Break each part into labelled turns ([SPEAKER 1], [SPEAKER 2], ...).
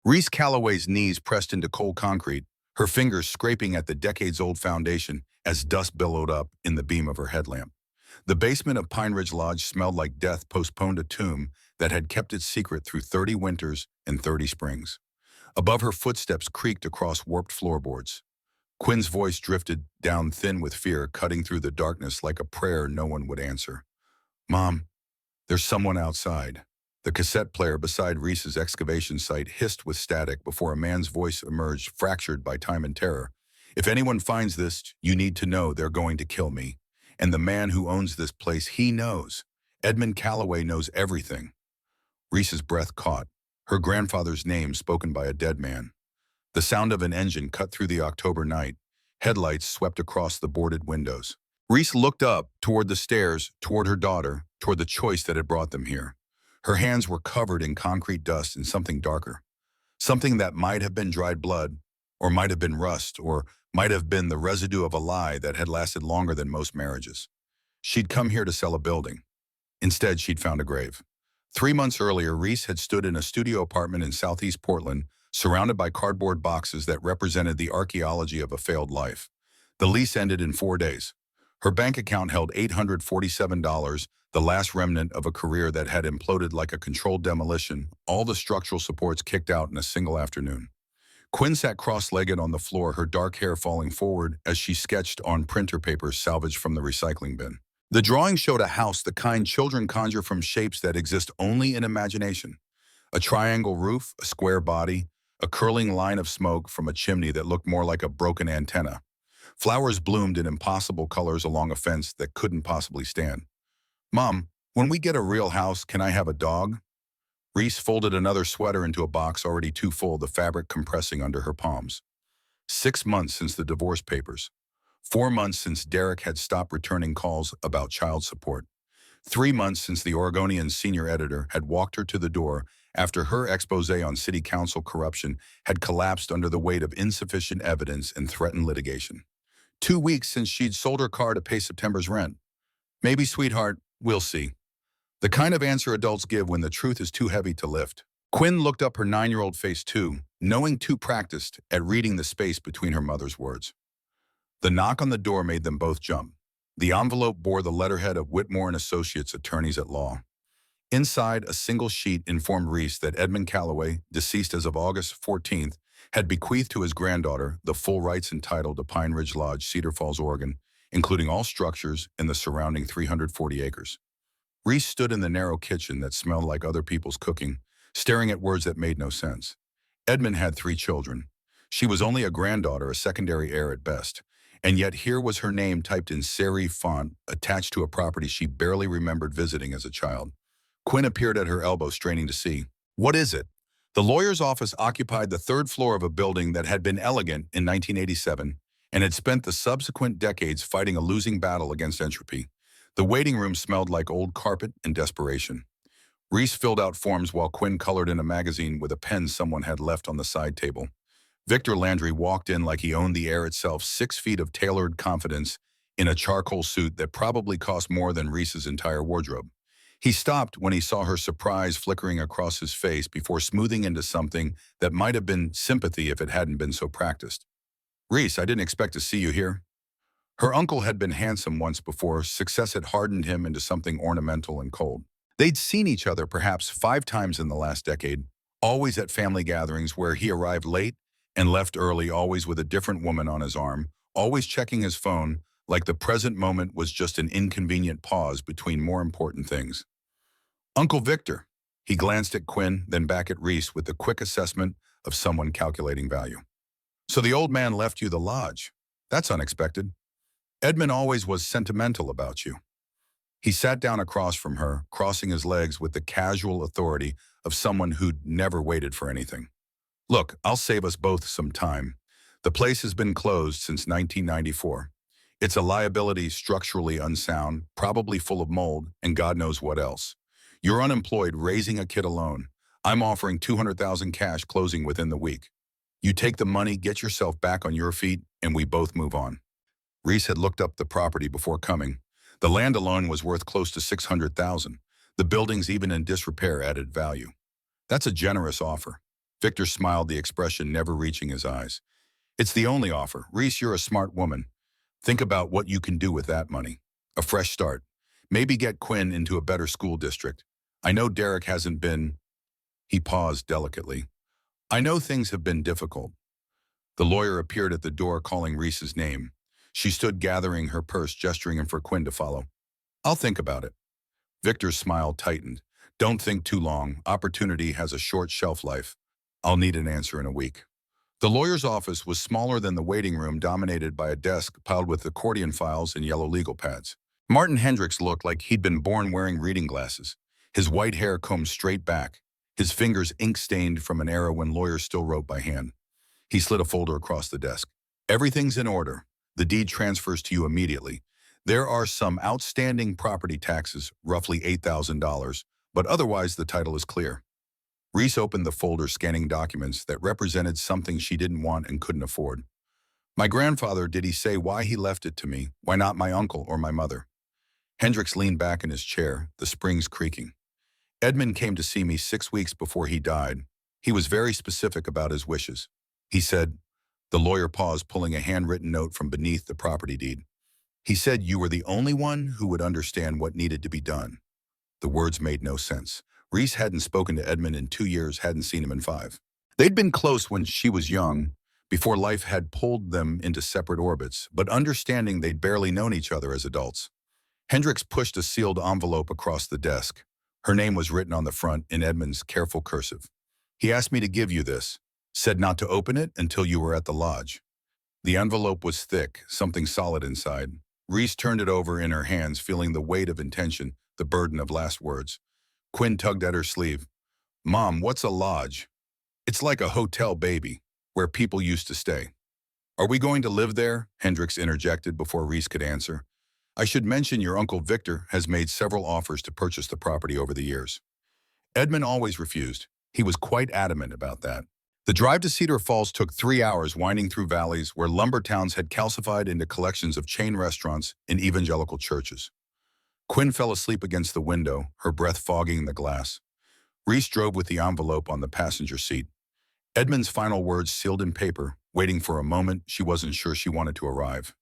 [SPEAKER 1] Reese Calloway's knees pressed into cold concrete, her fingers scraping at the decades-old foundation as dust billowed up in the beam of her headlamp. The basement of Pine Ridge Lodge smelled like death postponed a tomb that had kept its secret through 30 winters and 30 springs. Above her footsteps creaked across warped floorboards. Quinn's voice drifted down thin with fear, cutting through the darkness like a prayer no one would answer. "Mom, there's someone outside." The cassette player beside Reese's excavation site hissed with static before a man's voice emerged, fractured by time and terror. "If anyone finds this, you need to know they're going to kill me. And the man who owns this place, he knows. Edmund Calloway knows everything." Reese's breath caught, her grandfather's name spoken by a dead man. The sound of an engine cut through the October night. Headlights swept across the boarded windows. Reese looked up, toward the stairs, toward her daughter, toward the choice that had brought them here. Her hands were covered in concrete dust and something darker. Something that might have been dried blood, or might have been rust, or might have been the residue of a lie that had lasted longer than most marriages. She'd come here to sell a building. Instead, she'd found a grave. 3 months earlier, Reese had stood in a studio apartment in southeast Portland, surrounded by cardboard boxes that represented the archaeology of a failed life. The lease ended in 4 days. Her bank account held $847, the last remnant of a career that had imploded like a controlled demolition, all the structural supports kicked out in a single afternoon. Quinn sat cross-legged on the floor, her dark hair falling forward as she sketched on printer paper salvaged from the recycling bin. The drawing showed a house the kind children conjure from shapes that exist only in imagination. A triangle roof, a square body, a curling line of smoke from a chimney that looked more like a broken antenna. Flowers bloomed in impossible colors along a fence that couldn't possibly stand. "Mom, when we get a real house, can I have a dog?" Reese folded another sweater into a box already too full, the fabric compressing under her palms. 6 months since the divorce papers. 4 months since Derek had stopped returning calls about child support. 3 months since the Oregonian's senior editor had walked her to the door after her expose on city council corruption had collapsed under the weight of insufficient evidence and threatened litigation. 2 weeks since she'd sold her car to pay September's rent. "Maybe, sweetheart, we'll see." The kind of answer adults give when the truth is too heavy to lift. Quinn looked up her 9-year-old face too, knowing too practiced at reading the space between her mother's words. The knock on the door made them both jump. The envelope bore the letterhead of Whitmore and Associates, attorneys at law. Inside, a single sheet informed Reese that Edmund Calloway, deceased as of August 14th, had bequeathed to his granddaughter the full rights and title to Pine Ridge Lodge, Cedar Falls, Oregon, including all structures and the surrounding 340 acres. Reese stood in the narrow kitchen that smelled like other people's cooking, staring at words that made no sense. Edmund had 3 children. She was only a granddaughter, a secondary heir at best. And yet here was her name typed in serif font attached to a property she barely remembered visiting as a child. Quinn appeared at her elbow, straining to see. "What is it?" The lawyer's office occupied the 3rd floor of a building that had been elegant in 1987 and had spent the subsequent decades fighting a losing battle against entropy. The waiting room smelled like old carpet and desperation. Reese filled out forms while Quinn colored in a magazine with a pen someone had left on the side table. Victor Landry walked in like he owned the air itself, 6 feet of tailored confidence in a charcoal suit that probably cost more than Reese's entire wardrobe. He stopped when he saw her surprise flickering across his face before smoothing into something that might have been sympathy if it hadn't been so practiced. "Reese, I didn't expect to see you here." Her uncle had been handsome once before. Success had hardened him into something ornamental and cold. They'd seen each other perhaps 5 times in the last decade, always at family gatherings where he arrived late and left early, always with a different woman on his arm, always checking his phone like the present moment was just an inconvenient pause between more important things. "Uncle Victor." He glanced at Quinn, then back at Reese with the quick assessment of someone calculating value. "So the old man left you the lodge. That's unexpected. Edmund always was sentimental about you." He sat down across from her, crossing his legs with the casual authority of someone who'd never waited for anything. "Look, I'll save us both some time. The place has been closed since 1994. It's a liability, structurally unsound, probably full of mold, and God knows what else. You're unemployed, raising a kid alone. I'm offering $200,000 cash, closing within the week. You take the money, get yourself back on your feet, and we both move on." Reese had looked up the property before coming. The land alone was worth close to $600,000. The buildings, even in disrepair, added value. "That's a generous offer." Victor smiled, the expression never reaching his eyes. It's the only offer. Reese, you're a smart woman. Think about what you can do with that money. A fresh start. Maybe get Quinn into a better school district. I know Derek hasn't been. He paused delicately. I know things have been difficult. The lawyer appeared at the door calling Reese's name. She stood gathering her purse, gesturing him for Quinn to follow. I'll think about it. Victor's smile tightened. Don't think too long. Opportunity has a short shelf life. I'll need an answer in a week. The lawyer's office was smaller than the waiting room, dominated by a desk piled with accordion files and yellow legal pads. Martin Hendricks looked like he'd been born wearing reading glasses, his white hair combed straight back, his fingers ink-stained from an era when lawyers still wrote by hand. He slid a folder across the desk. Everything's in order. The deed transfers to you immediately. There are some outstanding property taxes, roughly $8,000, but otherwise the title is clear. Reese opened the folder, scanning documents that represented something she didn't want and couldn't afford. My grandfather, did he say why he left it to me? Why not my uncle or my mother? Hendricks leaned back in his chair, the springs creaking. Edmund came to see me 6 weeks before he died. He was very specific about his wishes. He said, the lawyer paused, pulling a handwritten note from beneath the property deed. He said you were the only one who would understand what needed to be done. The words made no sense. Reese hadn't spoken to Edmund in 2 years, hadn't seen him in 5. They'd been close when she was young, before life had pulled them into separate orbits, but understanding they'd barely known each other as adults. Hendricks pushed a sealed envelope across the desk. Her name was written on the front in Edmund's careful cursive. He asked me to give you this, said not to open it until you were at the lodge. The envelope was thick, something solid inside. Reese turned it over in her hands, feeling the weight of intention, the burden of last words. Quinn tugged at her sleeve. Mom, what's a lodge? It's like a hotel, baby, where people used to stay. Are we going to live there? Hendricks interjected before Reese could answer. I should mention your Uncle Victor has made several offers to purchase the property over the years. Edmund always refused. He was quite adamant about that. The drive to Cedar Falls took 3 hours, winding through valleys where lumber towns had calcified into collections of chain restaurants and evangelical churches. Quinn fell asleep against the window, her breath fogging the glass. Reese drove with the envelope on the passenger seat. Edmund's final words sealed in paper, waiting for a moment she wasn't sure she wanted to arrive.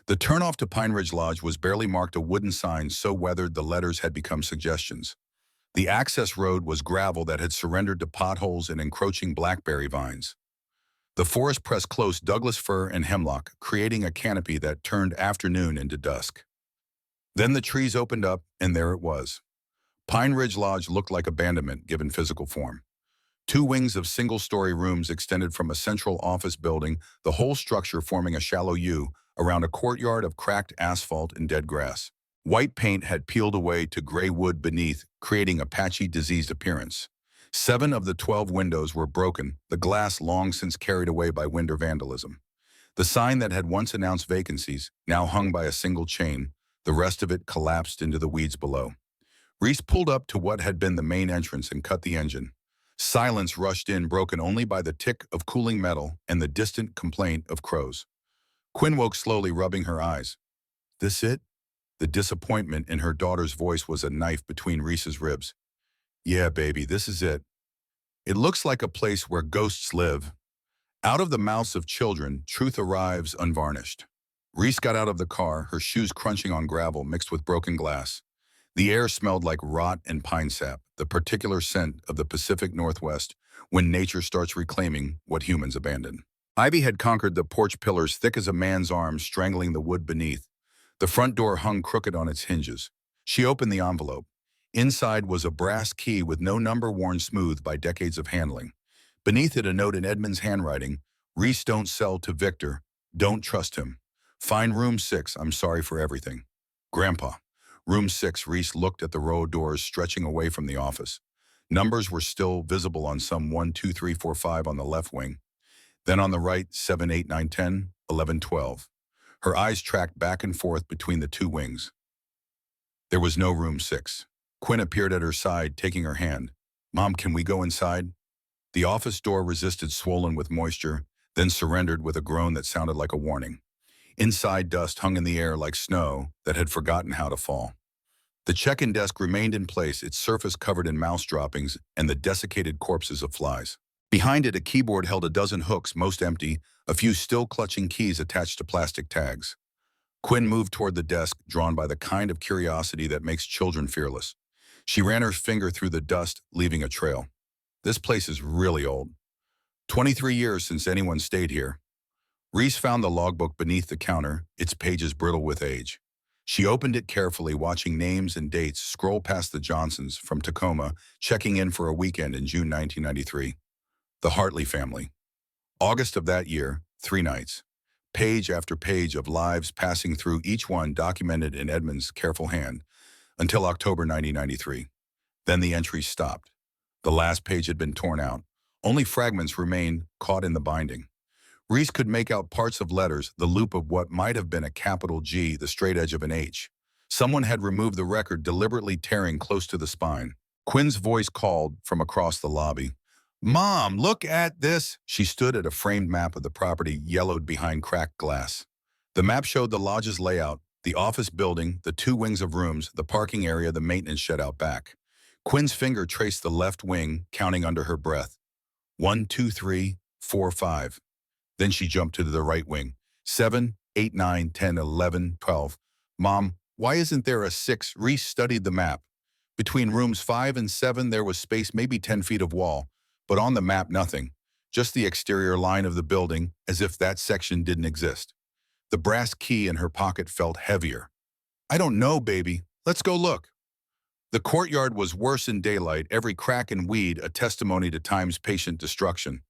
[SPEAKER 1] The turnoff to Pine Ridge Lodge was barely marked, a wooden sign so weathered the letters had become suggestions. The access road was gravel that had surrendered to potholes and encroaching blackberry vines. The forest pressed close, Douglas fir and hemlock, creating a canopy that turned afternoon into dusk. Then the trees opened up, and there it was. Pine Ridge Lodge looked like abandonment given physical form. 2 wings of single-story rooms extended from a central office building, the whole structure forming a shallow U around a courtyard of cracked asphalt and dead grass. White paint had peeled away to gray wood beneath, creating a patchy, diseased appearance. 7 of the 12 windows were broken, the glass long since carried away by winter vandalism. The sign that had once announced vacancies, now hung by a single chain, the rest of it collapsed into the weeds below. Reese pulled up to what had been the main entrance and cut the engine. Silence rushed in, broken only by the tick of cooling metal and the distant complaint of crows. Quinn woke slowly, rubbing her eyes. This it? The disappointment in her daughter's voice was a knife between Reese's ribs. Yeah, baby, this is it. It looks like a place where ghosts live. Out of the mouths of children, truth arrives unvarnished. Reese got out of the car, her shoes crunching on gravel mixed with broken glass. The air smelled like rot and pine sap, the particular scent of the Pacific Northwest when nature starts reclaiming what humans abandon. Ivy had conquered the porch pillars, thick as a man's arm, strangling the wood beneath. The front door hung crooked on its hinges. She opened the envelope. Inside was a brass key with no number, worn smooth by decades of handling. Beneath it, a note in Edmund's handwriting. Reese, don't sell to Victor. Don't trust him. Find room 6. I'm sorry for everything. Grandpa. Room 6. Reese looked at the row of doors stretching away from the office. Numbers were still visible on some 1, 2, 3, 4, 5 on the left wing. Then on the right, 7, 8, 9, 10, 11, 12. Her eyes tracked back and forth between the 2 wings. There was no room 6. Quinn appeared at her side, taking her hand. Mom, can we go inside? The office door resisted, swollen with moisture, then surrendered with a groan that sounded like a warning. Inside, dust hung in the air like snow that had forgotten how to fall. The check-in desk remained in place, its surface covered in mouse droppings and the desiccated corpses of flies. Behind it, a keyboard held a dozen hooks, most empty, a few still clutching keys attached to plastic tags. Quinn moved toward the desk, drawn by the kind of curiosity that makes children fearless. She ran her finger through the dust, leaving a trail. This place is really old. 23 years since anyone stayed here. Reese found the logbook beneath the counter, its pages brittle with age. She opened it carefully, watching names and dates scroll past the Johnsons from Tacoma, checking in for a weekend in June 1993. The Hartley family. August of that year, 3 nights. Page after page of lives passing through, each one documented in Edmund's careful hand, until October 1993. Then the entries stopped. The last page had been torn out. Only fragments remained, caught in the binding. Reese could make out parts of letters, the loop of what might have been a capital G, the straight edge of an H. Someone had removed the record, deliberately tearing close to the spine. Quinn's voice called from across the lobby. "Mom, look at this!" She stood at a framed map of the property, yellowed behind cracked glass. The map showed the lodge's layout, the office building, the 2 wings of rooms, the parking area, the maintenance shed out back. Quinn's finger traced the left wing, counting under her breath. 1, 2, 3, 4, 5. Then she jumped to the right wing. 7, 8, 9, 10, 11, 12. "Mom, why isn't there a 6? Reese studied the map. Between rooms 5 and 7 there was space, maybe 10 feet of wall. But on the map, nothing. Just the exterior line of the building, as if that section didn't exist. The brass key in her pocket felt heavier. "I don't know, baby. Let's go look." The courtyard was worse in daylight, every crack and weed a testimony to time's patient destruction.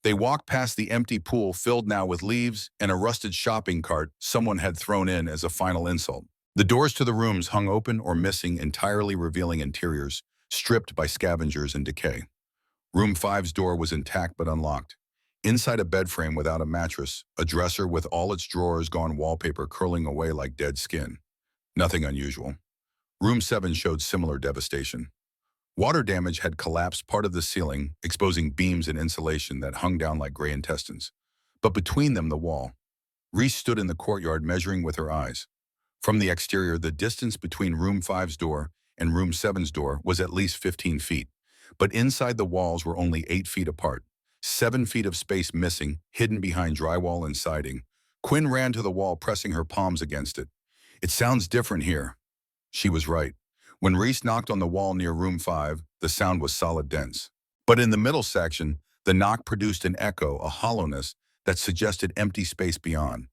[SPEAKER 1] They walked past the empty pool, filled now with leaves, and a rusted shopping cart someone had thrown in as a final insult. The doors to the rooms hung open or missing, entirely revealing interiors, stripped by scavengers and decay. Room 5's door was intact but unlocked. Inside, a bed frame without a mattress, a dresser with all its drawers gone, wallpaper curling away like dead skin. Nothing unusual. Room 7 showed similar devastation. Water damage had collapsed part of the ceiling, exposing beams and insulation that hung down like gray intestines. But between them, the wall. Reese stood in the courtyard, measuring with her eyes. From the exterior, the distance between Room 5's door and Room 7's door was at least 15 feet. But inside, the walls were only 8 feet apart. 7 feet of space missing, hidden behind drywall and siding. Quinn ran to the wall, pressing her palms against it. "It sounds different here." She was right. When Reese knocked on the wall near Room 5, the sound was solid, dense. But in the middle section, the knock produced an echo, a hollowness that suggested empty space beyond.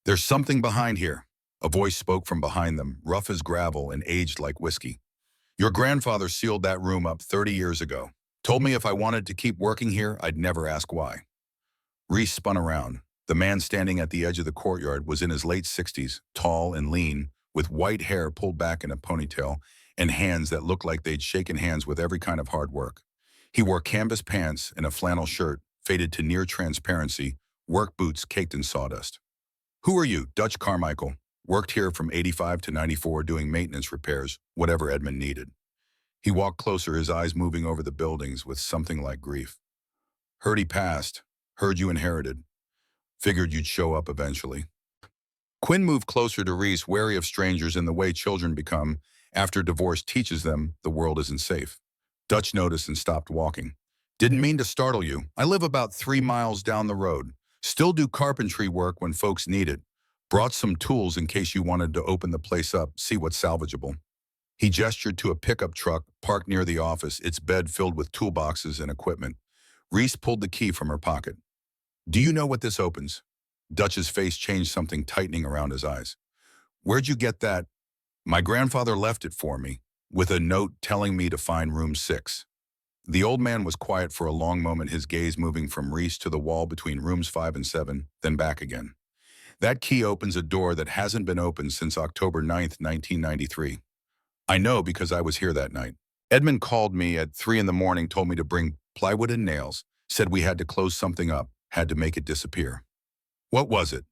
[SPEAKER 1] "There's something behind here." A voice spoke from behind them, rough as gravel and aged like whiskey. "Your grandfather sealed that room up 30 years ago. Told me if I wanted to keep working here, I'd never ask why." Reese spun around. The man standing at the edge of the courtyard was in his late 60s, tall and lean, with white hair pulled back in a ponytail and hands that looked like they'd shaken hands with every kind of hard work. He wore canvas pants and a flannel shirt, faded to near transparency, work boots caked in sawdust. "Who are you?" "Dutch Carmichael. Worked here from 85 to 94 doing maintenance repairs, whatever Edmund needed." He walked closer, his eyes moving over the buildings with something like grief. "Heard he passed. Heard you inherited. Figured you'd show up eventually." Quinn moved closer to Reese, wary of strangers in the way children become after divorce teaches them the world isn't safe. Dutch noticed and stopped walking. "Didn't mean to startle you. I live about 3 miles down the road. Still do carpentry work when folks need it. Brought some tools in case you wanted to open the place up, see what's salvageable." He gestured to a pickup truck parked near the office, its bed filled with toolboxes and equipment. Reese pulled the key from her pocket. "Do you know what this opens?" Dutch's face changed, something tightening around his eyes. "Where'd you get that?" "My grandfather left it for me, with a note telling me to find Room 6. The old man was quiet for a long moment, his gaze moving from Reese to the wall between Rooms 5 and 7, then back again. "That key opens a door that hasn't been opened since October 9th, 1993. I know because I was here that night. Edmund called me at 3 in the morning, told me to bring plywood and nails, said we had to close something up, had to make it disappear." "What was it?"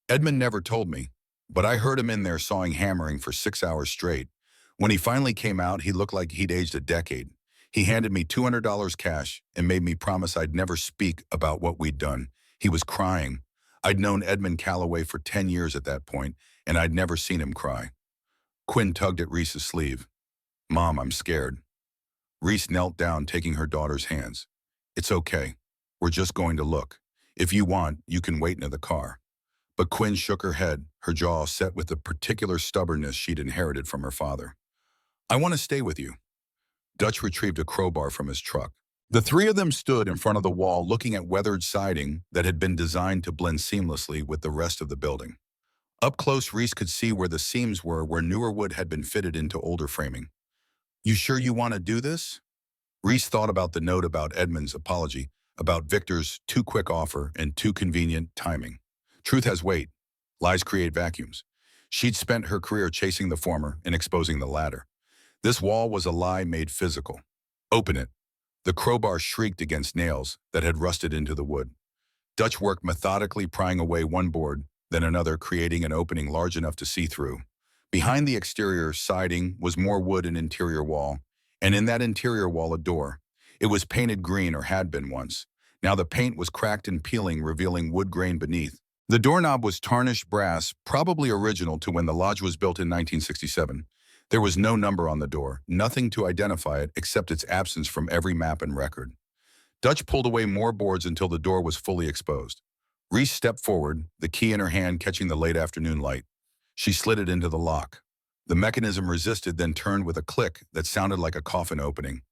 [SPEAKER 1] "Edmund never told me, but I heard him in there sawing, hammering for 6 hours straight. When he finally came out, he looked like he'd aged a decade. He handed me $200 cash and made me promise I'd never speak about what we'd done. He was crying. I'd known Edmund Calloway for 10 years at that point, and I'd never seen him cry." Quinn tugged at Reese's sleeve. "Mom, I'm scared." Reese knelt down, taking her daughter's hands. "It's okay. We're just going to look. If you want, you can wait in the car. But Quinn shook her head, her jaw set with the particular stubbornness she'd inherited from her father. I want to stay with you. Dutch retrieved a crowbar from his truck. The three of them stood in front of the wall looking at weathered siding that had been designed to blend seamlessly with the rest of the building. Up close, Reese could see where the seams were where newer wood had been fitted into older framing. You sure you want to do this? Reese thought about the note about Edmund's apology, about Victor's too quick offer and too convenient timing. Truth has weight. Lies create vacuums. She'd spent her career chasing the former and exposing the latter. This wall was a lie made physical. Open it. The crowbar shrieked against nails that had rusted into the wood. Dutch worked methodically, prying away one board, then another, creating an opening large enough to see through. Behind the exterior siding was more wood and interior wall, and in that interior wall a door. It was painted green, or had been once. Now the paint was cracked and peeling, revealing wood grain beneath. The doorknob was tarnished brass, probably original to when the lodge was built in 1967. There was no number on the door, nothing to identify it except its absence from every map and record. Dutch pulled away more boards until the door was fully exposed. Reese stepped forward, the key in her hand catching the late afternoon light. She slid it into the lock. The mechanism resisted, then turned with a click that sounded like a coffin opening.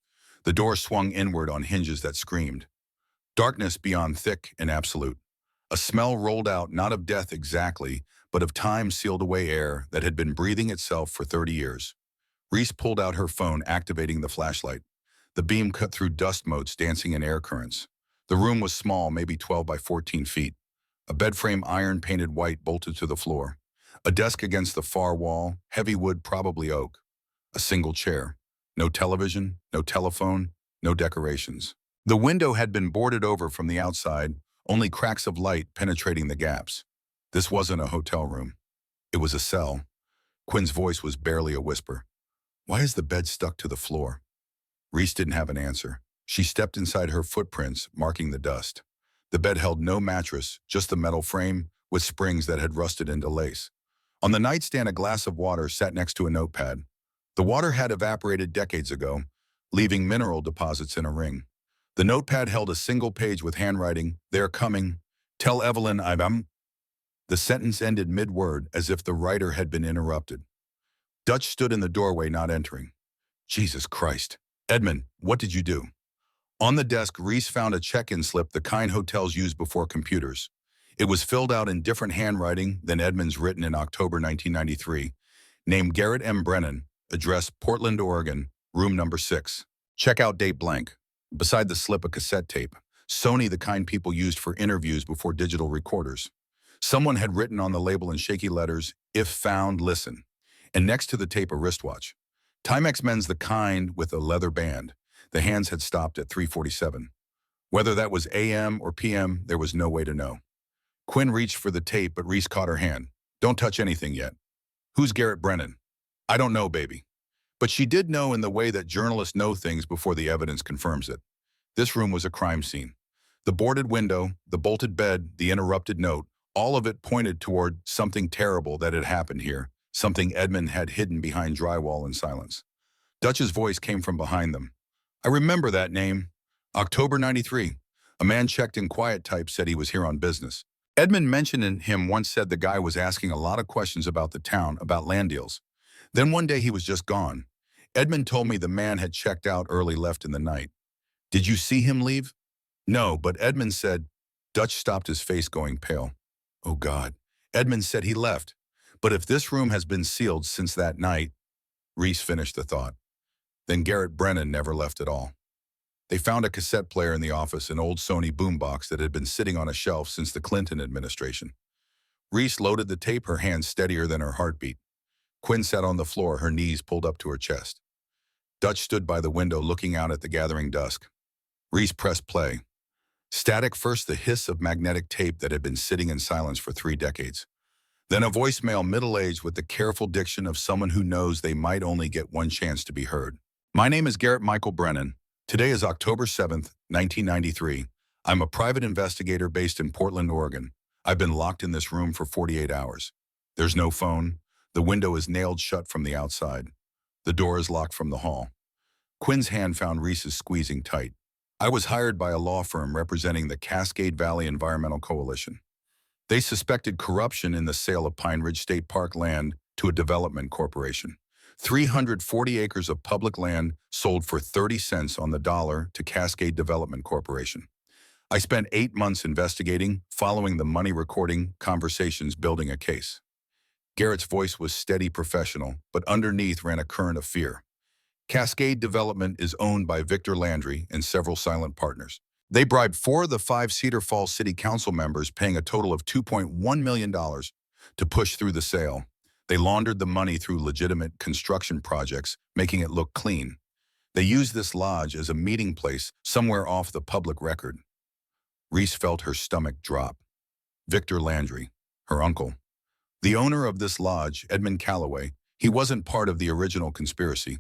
[SPEAKER 1] The door swung inward on hinges that screamed. Darkness beyond thick and absolute. A smell rolled out, not of death exactly, but of time sealed away air that had been breathing itself for 30 years. Reese pulled out her phone, activating the flashlight. The beam cut through dust motes dancing in air currents. The room was small, maybe 12 by 14 feet. A bed frame, iron painted white, bolted to the floor. A desk against the far wall, heavy wood, probably oak. A single chair. No television, no telephone, no decorations. The window had been boarded over from the outside, only cracks of light penetrating the gaps. This wasn't a hotel room. It was a cell. Quinn's voice was barely a whisper. Why is the bed stuck to the floor? Reese didn't have an answer. She stepped inside, her footprints marking the dust. The bed held no mattress, just the metal frame with springs that had rusted into lace. On the nightstand, a glass of water sat next to a notepad. The water had evaporated decades ago, leaving mineral deposits in a ring. The notepad held a single page with handwriting. They're coming. Tell Evelyn I'm... The sentence ended mid-word, as if the writer had been interrupted. Dutch stood in the doorway, not entering. Jesus Christ. Edmund, what did you do? On the desk, Reese found a check-in slip, the kind hotels use before computers. It was filled out in different handwriting than Edmund's, written in October 1993. Name Garrett M. Brennan. Address Portland, Oregon. Room number 6. Checkout date blank. Beside the slip, a cassette tape. Sony, the kind people used for interviews before digital recorders. Someone had written on the label in shaky letters, "If found, listen." And next to the tape, a wristwatch. Timex men's, the kind with a leather band. The hands had stopped at 3:47. Whether that was AM or PM, there was no way to know. Quinn reached for the tape, but Reese caught her hand. Don't touch anything yet. Who's Garrett Brennan? I don't know, baby. But she did know, in the way that journalists know things before the evidence confirms it. This room was a crime scene. The boarded window, the bolted bed, the interrupted note, all of it pointed toward something terrible that had happened here, something Edmund had hidden behind drywall and silence. Dutch's voice came from behind them. I remember that name. October 93. A man checked in quiet type said he was here on business. Edmund mentioned him once, said the guy was asking a lot of questions about the town, about land deals. Then one day he was just gone. Edmund told me the man had checked out early, left in the night. Did you see him leave? No, but Edmund said. Dutch stopped, his face going pale. Oh God. Edmund said he left. But if this room has been sealed since that night, Reese finished the thought. Then Garrett Brennan never left at all. They found a cassette player in the office, an old Sony boombox that had been sitting on a shelf since the Clinton administration. Reese loaded the tape, her hands steadier than her heartbeat. Quinn sat on the floor, her knees pulled up to her chest. Dutch stood by the window looking out at the gathering dusk. Reese pressed play. Static, first the hiss of magnetic tape that had been sitting in silence for 3 decades. Then a voicemail, middle-aged, with the careful diction of someone who knows they might only get one chance to be heard. My name is Garrett Michael Brennan. Today is October 7th, 1993. I'm a private investigator based in Portland, Oregon. I've been locked in this room for 48 hours. There's no phone. The window is nailed shut from the outside. The door is locked from the hall. Quinn's hand found Reese's, squeezing tight. I was hired by a law firm representing the Cascade Valley Environmental Coalition. They suspected corruption in the sale of Pine Ridge State Park land to a development corporation. 340 acres of public land sold for 30 cents on the dollar to Cascade Development Corporation. I spent 8 months investigating, following the money recording, conversations, building a case. Garrett's voice was steady, professional, but underneath ran a current of fear. Cascade Development is owned by Victor Landry and several silent partners. They bribed 4 of the 5 Cedar Falls City Council members, paying a total of $2.1 million to push through the sale. They laundered the money through legitimate construction projects, making it look clean. They used this lodge as a meeting place somewhere off the public record. Reese felt her stomach drop. Victor Landry, her uncle, the owner of this lodge, Edmund Calloway, he wasn't part of the original conspiracy,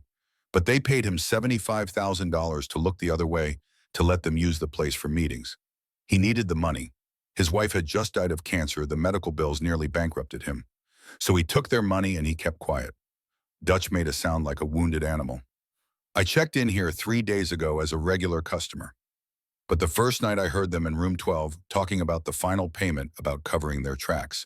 [SPEAKER 1] but they paid him $75,000 to look the other way, to let them use the place for meetings. He needed the money. His wife had just died of cancer. The medical bills nearly bankrupted him. So he took their money and he kept quiet. Dutch made a sound like a wounded animal. I checked in here 3 days ago as a regular customer. But the first night I heard them in room 12 talking about the final payment, about covering their tracks.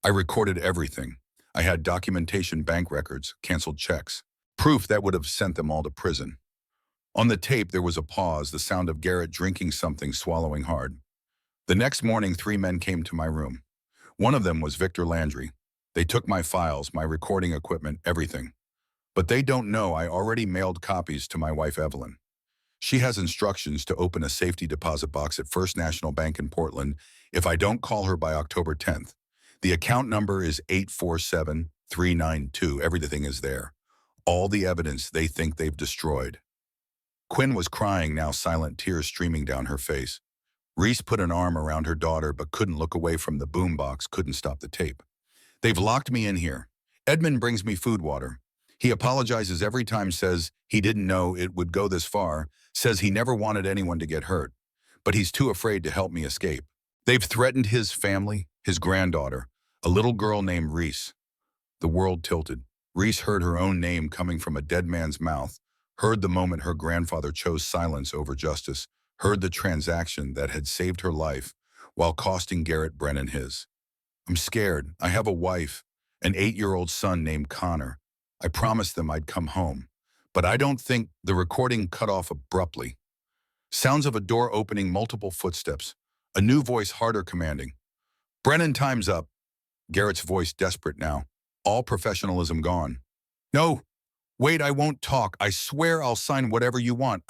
[SPEAKER 1] I recorded everything. I had documentation, bank records, canceled checks, proof that would have sent them all to prison. On the tape, there was a pause, the sound of Garrett drinking something, swallowing hard. The next morning, 3 men came to my room. One of them was Victor Landry. They took my files, my recording equipment, everything. But they don't know I already mailed copies to my wife, Evelyn. She has instructions to open a safety deposit box at First National Bank in Portland if I don't call her by October 10th. The account number is 847392. Everything is there. All the evidence they think they've destroyed. Quinn was crying now, silent tears streaming down her face. Reese put an arm around her daughter but couldn't look away from the boombox, couldn't stop the tape. They've locked me in here. Edmund brings me food, water. He apologizes every time, says he didn't know it would go this far, says he never wanted anyone to get hurt, but he's too afraid to help me escape. They've threatened his family, his granddaughter, a little girl named Reese. The world tilted. Reese heard her own name coming from a dead man's mouth, heard the moment her grandfather chose silence over justice, heard the transaction that had saved her life while costing Garrett Brennan his. I'm scared. I have a wife, an 8-year-old son named Connor. I promised them I'd come home, but I don't think. The recording cut off abruptly. Sounds of a door opening, multiple footsteps, a new voice, harder, commanding. Brennan, time's up. Garrett's voice desperate now, all professionalism gone. No, wait, I won't talk. I swear I'll sign whatever you want.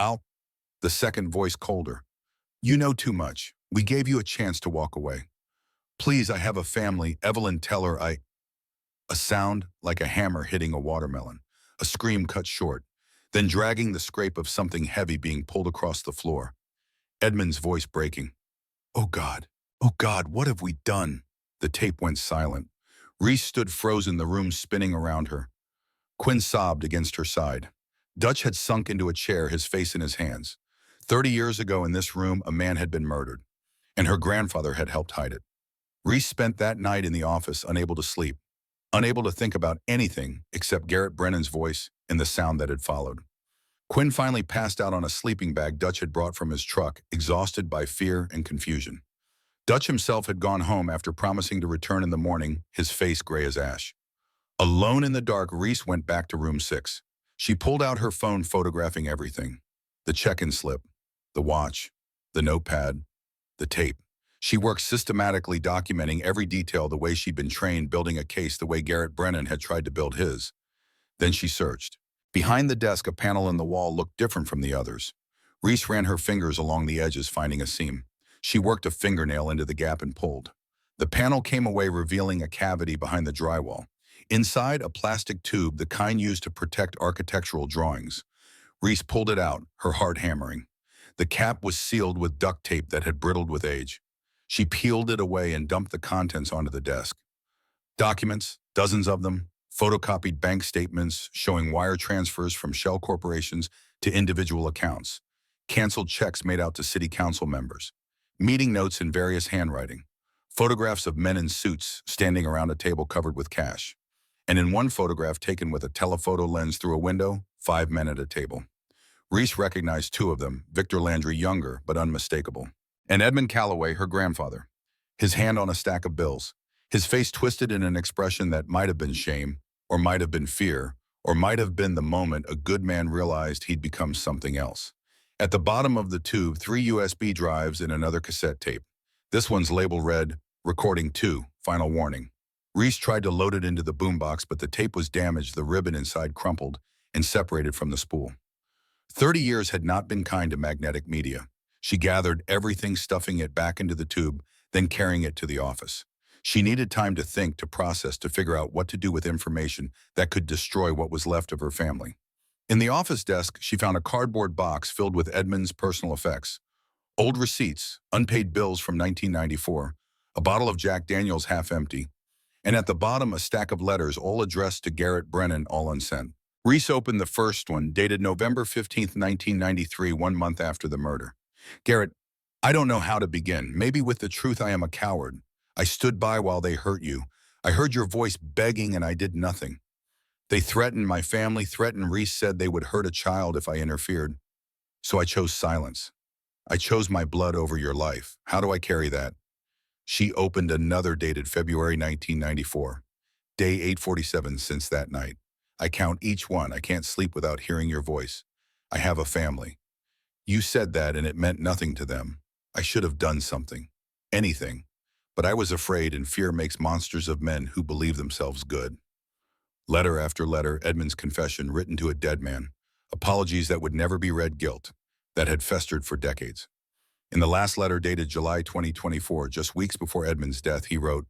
[SPEAKER 1] The second voice colder. You know too much. We gave you a chance to walk away. Please, I have a family. Evelyn, tell her I. A sound like a hammer hitting a watermelon. A scream cut short, then dragging the scrape of something heavy being pulled across the floor. Edmund's voice breaking. Oh God, what have we done? The tape went silent. Reese stood frozen, the room spinning around her. Quinn sobbed against her side. Dutch had sunk into a chair, his face in his hands. 30 years ago in this room, a man had been murdered, and her grandfather had helped hide it. Reese spent that night in the office, unable to sleep, unable to think about anything except Garrett Brennan's voice and the sound that had followed. Quinn finally passed out on a sleeping bag Dutch had brought from his truck, exhausted by fear and confusion. Dutch himself had gone home after promising to return in the morning, his face gray as ash. Alone in the dark, Reese went back to room 6. She pulled out her phone, photographing everything. The check-in slip, the watch, the notepad, the tape. She worked systematically, documenting every detail the way she'd been trained, building a case the way Garrett Brennan had tried to build his. Then she searched. Behind the desk, a panel in the wall looked different from the others. Reese ran her fingers along the edges, finding a seam. She worked a fingernail into the gap and pulled. The panel came away, revealing a cavity behind the drywall. Inside, a plastic tube, the kind used to protect architectural drawings. Reese pulled it out, her heart hammering. The cap was sealed with duct tape that had brittled with age. She peeled it away and dumped the contents onto the desk. Documents, dozens of them, photocopied bank statements showing wire transfers from shell corporations to individual accounts, canceled checks made out to city council members, meeting notes in various handwriting, photographs of men in suits standing around a table covered with cash, and in one photograph taken with a telephoto lens through a window, 5 men at a table. Reese recognized two of them, Victor Landry younger, but unmistakable, and Edmund Calloway, her grandfather, his hand on a stack of bills, his face twisted in an expression that might have been shame, or might have been fear, or might have been the moment a good man realized he'd become something else. At the bottom of the tube, 3 USB drives and another cassette tape. This one's label read, Recording 2, Final Warning. Reese tried to load it into the boombox, but the tape was damaged, the ribbon inside crumpled, and separated from the spool. 30 years had not been kind to magnetic media. She gathered everything, stuffing it back into the tube, then carrying it to the office. She needed time to think, to process, to figure out what to do with information that could destroy what was left of her family. In the office desk, she found a cardboard box filled with Edmund's personal effects. Old receipts, unpaid bills from 1994, a bottle of Jack Daniels half empty, and at the bottom a stack of letters all addressed to Garrett Brennan, all unsent. Reese opened the first one, dated November 15th, 1993, 1 month after the murder. Garrett, I don't know how to begin. Maybe with the truth I am a coward. I stood by while they hurt you. I heard your voice begging and I did nothing. They threatened my family, threatened. Reese said they would hurt a child if I interfered. So I chose silence. I chose my blood over your life. How do I carry that? She opened another, dated February 1994. Day 847 since that night. I count each one. I can't sleep without hearing your voice. I have a family. You said that and it meant nothing to them. I should have done something. Anything. But I was afraid, and fear makes monsters of men who believe themselves good. Letter after letter, Edmund's confession written to a dead man. Apologies that would never be read, guilt that had festered for decades. In the last letter, dated July 2024, just weeks before Edmund's death, he wrote,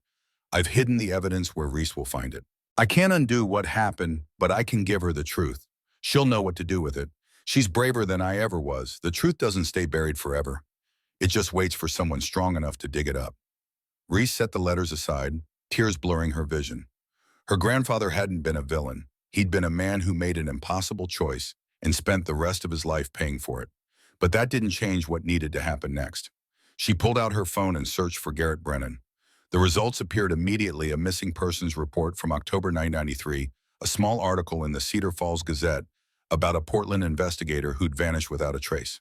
[SPEAKER 1] I've hidden the evidence where Reese will find it. I can't undo what happened, but I can give her the truth. She'll know what to do with it. She's braver than I ever was. The truth doesn't stay buried forever. It just waits for someone strong enough to dig it up. Reese set the letters aside, tears blurring her vision. Her grandfather hadn't been a villain. He'd been a man who made an impossible choice and spent the rest of his life paying for it. But that didn't change what needed to happen next. She pulled out her phone and searched for Garrett Brennan. The results appeared immediately: a missing persons report from October 1993, a small article in the Cedar Falls Gazette about a Portland investigator who'd vanished without a trace.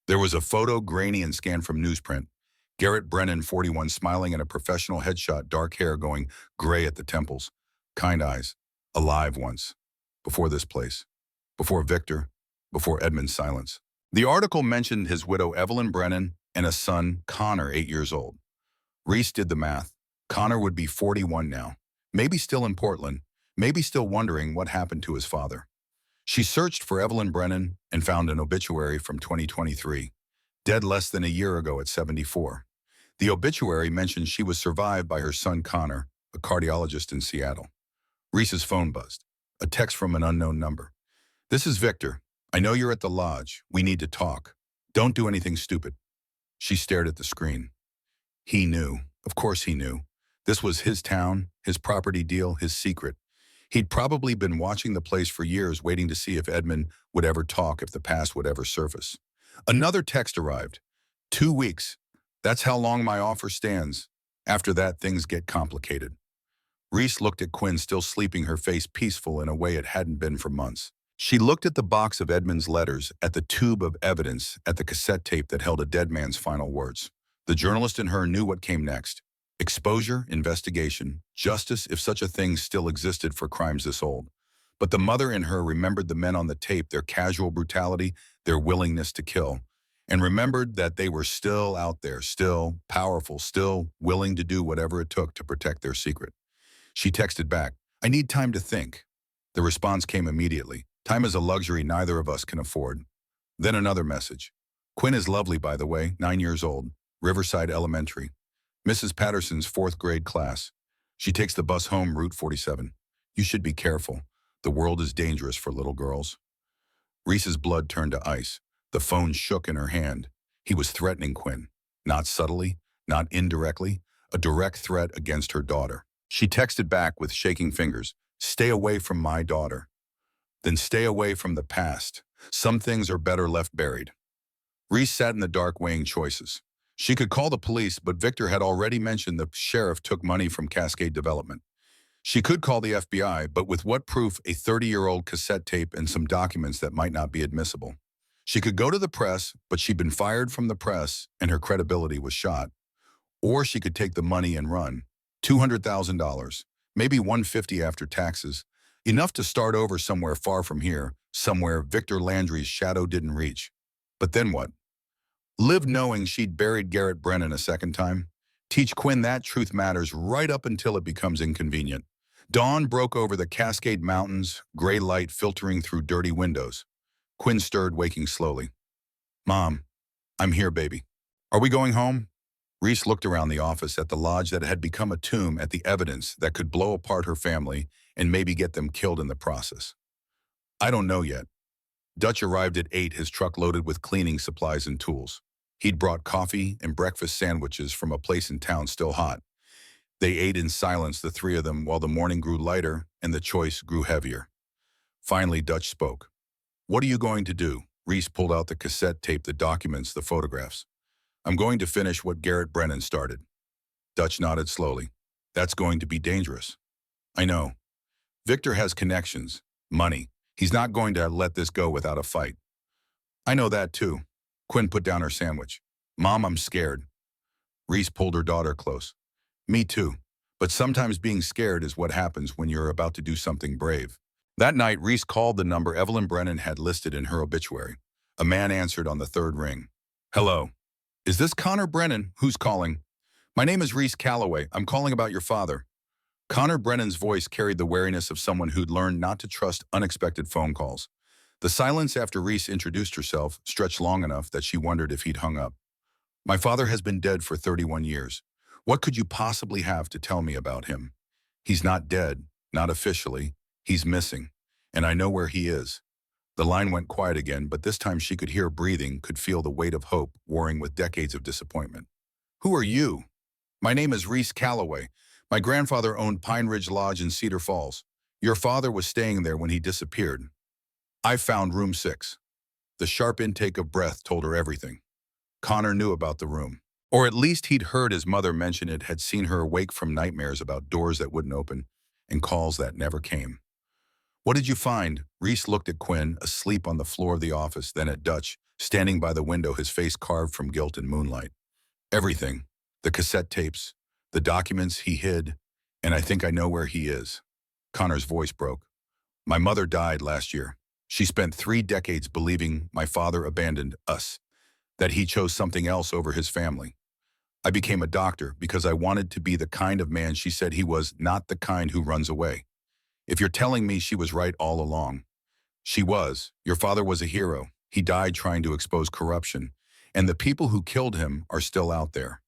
[SPEAKER 1] There was a photo, grainy and scanned from newsprint. Garrett Brennan, 41, smiling in a professional headshot, dark hair going gray at the temples, kind eyes, alive once, before this place, before Victor, before Edmund's silence. The article mentioned his widow Evelyn Brennan and a son, Connor, 8 years old. Reese did the math. Connor would be 41 now, maybe still in Portland, maybe still wondering what happened to his father. She searched for Evelyn Brennan and found an obituary from 2023, dead less than a year ago at 74. The obituary mentioned she was survived by her son Connor, a cardiologist in Seattle. Reese's phone buzzed. A text from an unknown number. This is Victor. I know you're at the lodge. We need to talk. Don't do anything stupid. She stared at the screen. He knew. Of course he knew. This was his town, his property deal, his secret. He'd probably been watching the place for years, waiting to see if Edmund would ever talk, if the past would ever surface. Another text arrived. 2 weeks. That's how long my offer stands. After that, things get complicated. Reese looked at Quinn, still sleeping, her face peaceful in a way it hadn't been for months. She looked at the box of Edmund's letters, at the tube of evidence, at the cassette tape that held a dead man's final words. The journalist in her knew what came next. Exposure, investigation, justice, if such a thing still existed for crimes this old. But the mother in her remembered the men on the tape, their casual brutality, their willingness to kill, and remembered that they were still out there, still powerful, still willing to do whatever it took to protect their secret. She texted back, I need time to think. The response came immediately. Time is a luxury neither of us can afford. Then another message. Quinn is lovely, by the way, 9 years old, Riverside Elementary. Mrs. Patterson's 4th grade class. She takes the bus home, Route 47. You should be careful. The world is dangerous for little girls. Reese's blood turned to ice. The phone shook in her hand. He was threatening Quinn. Not subtly, not indirectly, a direct threat against her daughter. She texted back with shaking fingers, stay away from my daughter. Then stay away from the past. Some things are better left buried. Reese sat in the dark weighing choices. She could call the police, but Victor had already mentioned the sheriff took money from Cascade Development. She could call the FBI, but with what proof? A 30-year-old cassette tape and some documents that might not be admissible. She could go to the press, but she'd been fired from the press and her credibility was shot. Or she could take the money and run. $200,000, maybe 150 after taxes, enough to start over somewhere far from here, somewhere Victor Landry's shadow didn't reach. But then what? Live knowing she'd buried Garrett Brennan a second time? Teach Quinn that truth matters right up until it becomes inconvenient. Dawn broke over the Cascade Mountains, gray light filtering through dirty windows. Quinn stirred, waking slowly. Mom, I'm here, baby. Are we going home? Reese looked around the office at the lodge that had become a tomb at the evidence that could blow apart her family and maybe get them killed in the process. I don't know yet. Dutch arrived at 8, his truck loaded with cleaning supplies and tools. He'd brought coffee and breakfast sandwiches from a place in town still hot. They ate in silence, the three of them, while the morning grew lighter and the choice grew heavier. Finally, Dutch spoke. What are you going to do? Reese pulled out the cassette tape, the documents, the photographs. I'm going to finish what Garrett Brennan started. Dutch nodded slowly. That's going to be dangerous. I know. Victor has connections, money. He's not going to let this go without a fight. I know that too. Quinn put down her sandwich. Mom, I'm scared. Reese pulled her daughter close. Me too. But sometimes being scared is what happens when you're about to do something brave. That night, Reese called the number Evelyn Brennan had listed in her obituary. A man answered on the third ring. Hello. Is this Connor Brennan? Who's calling? My name is Reese Calloway. I'm calling about your father. Connor Brennan's voice carried the wariness of someone who'd learned not to trust unexpected phone calls. The silence after Reese introduced herself stretched long enough that she wondered if he'd hung up. My father has been dead for 31 years. What could you possibly have to tell me about him? He's not dead, not officially. He's missing, and I know where he is. The line went quiet again, but this time she could hear breathing, could feel the weight of hope warring with decades of disappointment. Who are you? My name is Reese Calloway. My grandfather owned Pine Ridge Lodge in Cedar Falls. Your father was staying there when he disappeared. I found room 6. The sharp intake of breath told her everything. Connor knew about the room. Or at least he'd heard his mother mention it, had seen her awake from nightmares about doors that wouldn't open and calls that never came. What did you find? Reese looked at Quinn, asleep on the floor of the office, then at Dutch, standing by the window, his face carved from guilt and moonlight. Everything. The cassette tapes, the documents he hid, and I think I know where he is. Connor's voice broke. My mother died last year. She spent 3 decades believing my father abandoned us, that he chose something else over his family. I became a doctor because I wanted to be the kind of man she said he was, not the kind who runs away. If you're telling me she was right all along. She was. Your father was a hero. He died trying to expose corruption, and the people who killed him are still out there.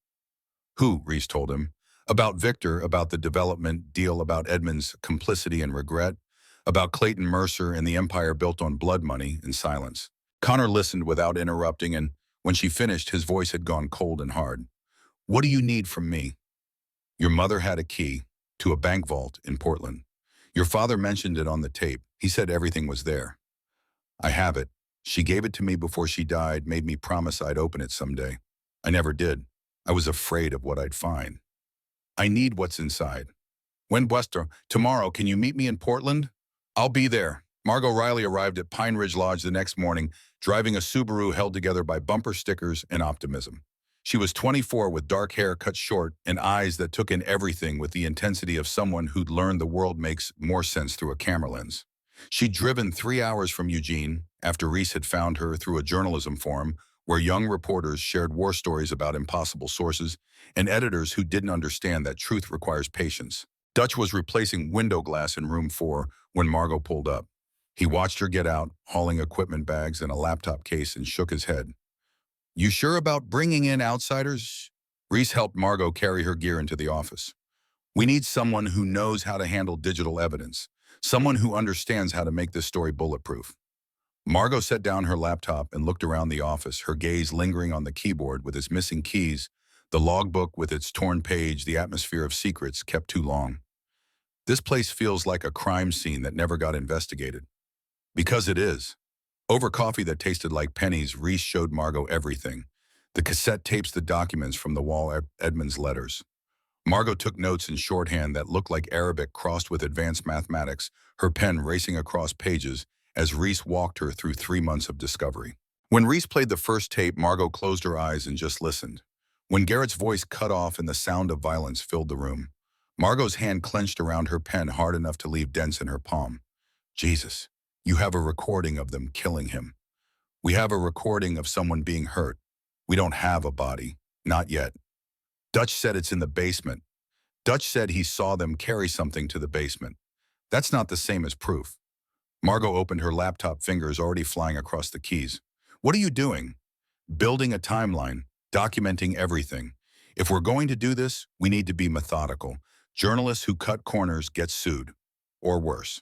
[SPEAKER 1] Who? Reese told him. About Victor, about the development deal, about Edmund's complicity and regret, about Clayton Mercer and the empire built on blood money and silence. Connor listened without interrupting, and when she finished, his voice had gone cold and hard. What do you need from me? Your mother had a key to a bank vault in Portland. Your father mentioned it on the tape. He said everything was there. I have it. She gave it to me before she died, made me promise I'd open it someday. I never did. I was afraid of what I'd find. I need what's inside. When Buster, tomorrow, can you meet me in Portland? I'll be there. Margot Riley arrived at Pine Ridge Lodge the next morning, driving a Subaru held together by bumper stickers and optimism. She was 24 with dark hair cut short and eyes that took in everything with the intensity of someone who'd learned the world makes more sense through a camera lens. She'd driven 3 hours from Eugene after Reese had found her through a journalism forum where young reporters shared war stories about impossible sources and editors who didn't understand that truth requires patience. Dutch was replacing window glass in room 4 when Margot pulled up. He watched her get out, hauling equipment bags and a laptop case, and shook his head. You sure about bringing in outsiders? Reese helped Margot carry her gear into the office. We need someone who knows how to handle digital evidence, someone who understands how to make this story bulletproof. Margot set down her laptop and looked around the office, her gaze lingering on the keyboard with its missing keys, the logbook with its torn page, the atmosphere of secrets kept too long. This place feels like a crime scene that never got investigated. Because it is. Over coffee that tasted like pennies, Reese showed Margot everything. The cassette tapes, the documents from the wall, Edmund's letters. Margot took notes in shorthand that looked like Arabic crossed with advanced mathematics, her pen racing across pages as Reese walked her through 3 months of discovery. When Reese played the first tape, Margot closed her eyes and just listened. When Garrett's voice cut off and the sound of violence filled the room, Margot's hand clenched around her pen hard enough to leave dents in her palm. Jesus, you have a recording of them killing him. We have a recording of someone being hurt. We don't have a body. Not yet. Dutch said it's in the basement. Dutch said he saw them carry something to the basement. That's not the same as proof. Margot opened her laptop, fingers already flying across the keys. What are you doing? Building a timeline, documenting everything. If we're going to do this, we need to be methodical. Journalists who cut corners get sued. Or worse.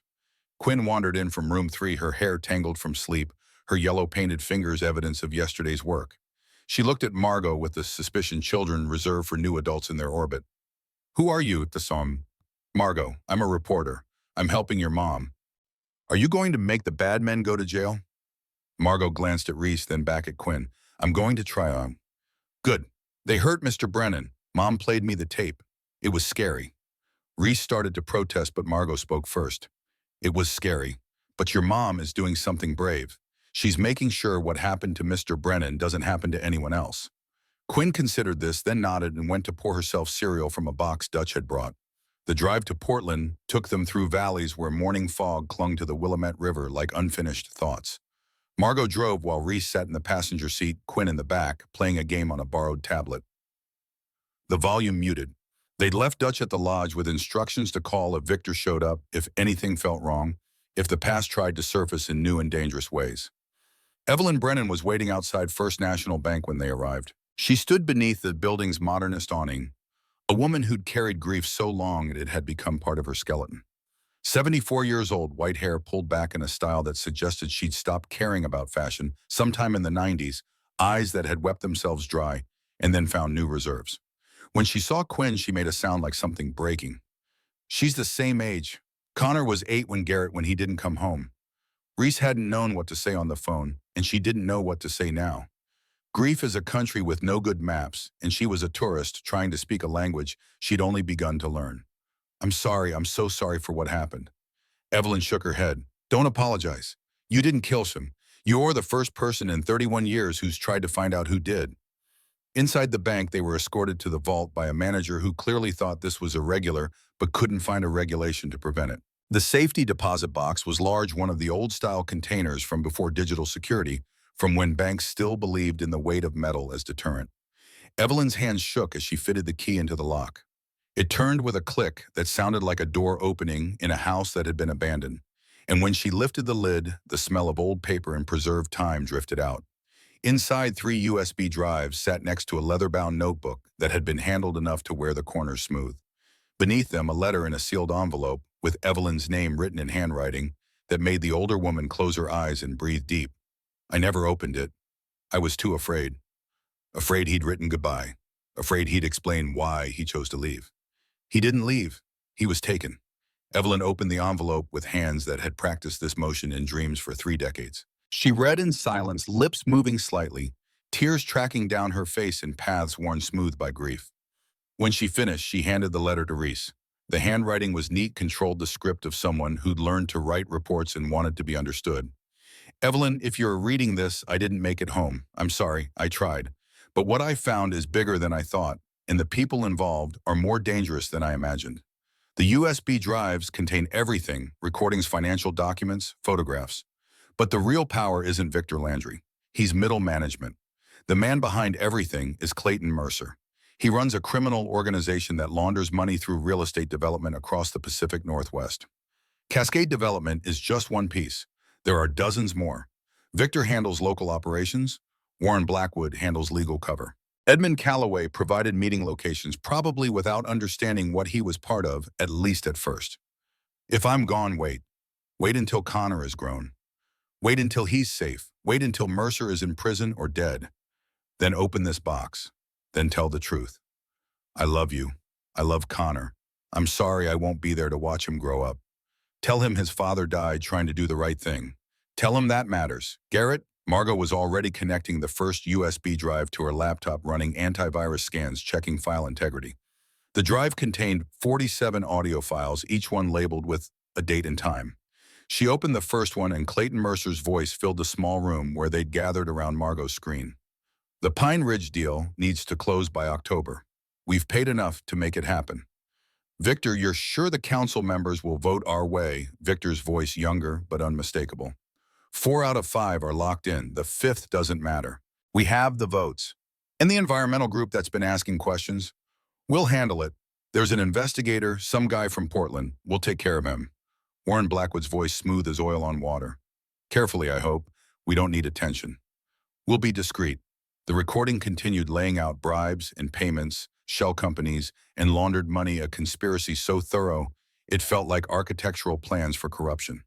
[SPEAKER 1] Quinn wandered in from room 3, her hair tangled from sleep, her yellow-painted fingers evidence of yesterday's work. She looked at Margot with the suspicion children reserve for new adults in their orbit. Who are you, Tassom? Margot, I'm a reporter. I'm helping your mom. Are you going to make the bad men go to jail? Margot glanced at Reese, then back at Quinn. I'm going to try on. Good. They hurt Mr. Brennan. Mom played me the tape. It was scary. Reese started to protest, but Margot spoke first. It was scary, but your mom is doing something brave. She's making sure what happened to Mr. Brennan doesn't happen to anyone else. Quinn considered this, then nodded and went to pour herself cereal from a box Dutch had brought. The drive to Portland took them through valleys where morning fog clung to the Willamette River like unfinished thoughts. Margot drove while Reese sat in the passenger seat, Quinn in the back, playing a game on a borrowed tablet. The volume muted. They'd left Dutch at the lodge with instructions to call if Victor showed up, if anything felt wrong, if the past tried to surface in new and dangerous ways. Evelyn Brennan was waiting outside First National Bank when they arrived. She stood beneath the building's modernist awning, a woman who'd carried grief so long it had become part of her skeleton. 74 years old, white hair pulled back in a style that suggested she'd stopped caring about fashion sometime in the 90s, eyes that had wept themselves dry, and then found new reserves. When she saw Quinn, she made a sound like something breaking. She's the same age. Connor was 8 when he didn't come home. Reese hadn't known what to say on the phone, and she didn't know what to say now. Grief is a country with no good maps, and she was a tourist trying to speak a language she'd only begun to learn. I'm so sorry for what happened. Evelyn shook her head. Don't apologize. You didn't kill him. You're the first person in 31 years who's tried to find out who did. Inside the bank, they were escorted to the vault by a manager who clearly thought this was irregular but couldn't find a regulation to prevent it. The safety deposit box was large, one of the old-style containers from before digital security, from when banks still believed in the weight of metal as deterrent. Evelyn's hands shook as she fitted the key into the lock. It turned with a click that sounded like a door opening in a house that had been abandoned, and when she lifted the lid, the smell of old paper and preserved time drifted out. Inside, 3 USB drives sat next to a leather-bound notebook that had been handled enough to wear the corners smooth. Beneath them, a letter in a sealed envelope with Evelyn's name written in handwriting that made the older woman close her eyes and breathe deep. I never opened it. I was too afraid. Afraid he'd written goodbye. Afraid he'd explain why he chose to leave. He didn't leave. He was taken. Evelyn opened the envelope with hands that had practiced this motion in dreams for 3 decades. She read in silence, lips moving slightly, tears tracking down her face in paths worn smooth by grief. When she finished, she handed the letter to Reese. The handwriting was neat, controlled the script of someone who'd learned to write reports and wanted to be understood. Evelyn, if you're reading this, I didn't make it home. I'm sorry, I tried. But what I found is bigger than I thought, and the people involved are more dangerous than I imagined. The USB drives contain everything, recordings, financial documents, photographs. But the real power isn't Victor Landry. He's middle management. The man behind everything is Clayton Mercer. He runs a criminal organization that launders money through real estate development across the Pacific Northwest. Cascade Development is just one piece. There are dozens more. Victor handles local operations. Warren Blackwood handles legal cover. Edmund Calloway provided meeting locations, probably without understanding what he was part of, at least at first. If I'm gone, wait. Wait until Connor is grown. Wait until he's safe. Wait until Mercer is in prison or dead. Then open this box. Then tell the truth. I love you. I love Connor. I'm sorry I won't be there to watch him grow up. Tell him his father died trying to do the right thing. Tell him that matters. Garrett, Margot was already connecting the first USB drive to her laptop, running antivirus scans, checking file integrity. The drive contained 47 audio files, each one labeled with a date and time. She opened the first one and Clayton Mercer's voice filled the small room where they'd gathered around Margot's screen. The Pine Ridge deal needs to close by October. We've paid enough to make it happen. Victor, you're sure the council members will vote our way? Victor's voice younger but unmistakable. 4 out of 5 are locked in. The fifth doesn't matter. We have the votes. And the environmental group that's been asking questions? We'll handle it. There's an investigator, some guy from Portland. We'll take care of him. Warren Blackwood's voice smooth as oil on water. Carefully, I hope. We don't need attention. We'll be discreet. The recording continued laying out bribes and payments, shell companies, and laundered money, a conspiracy so thorough it felt like architectural plans for corruption.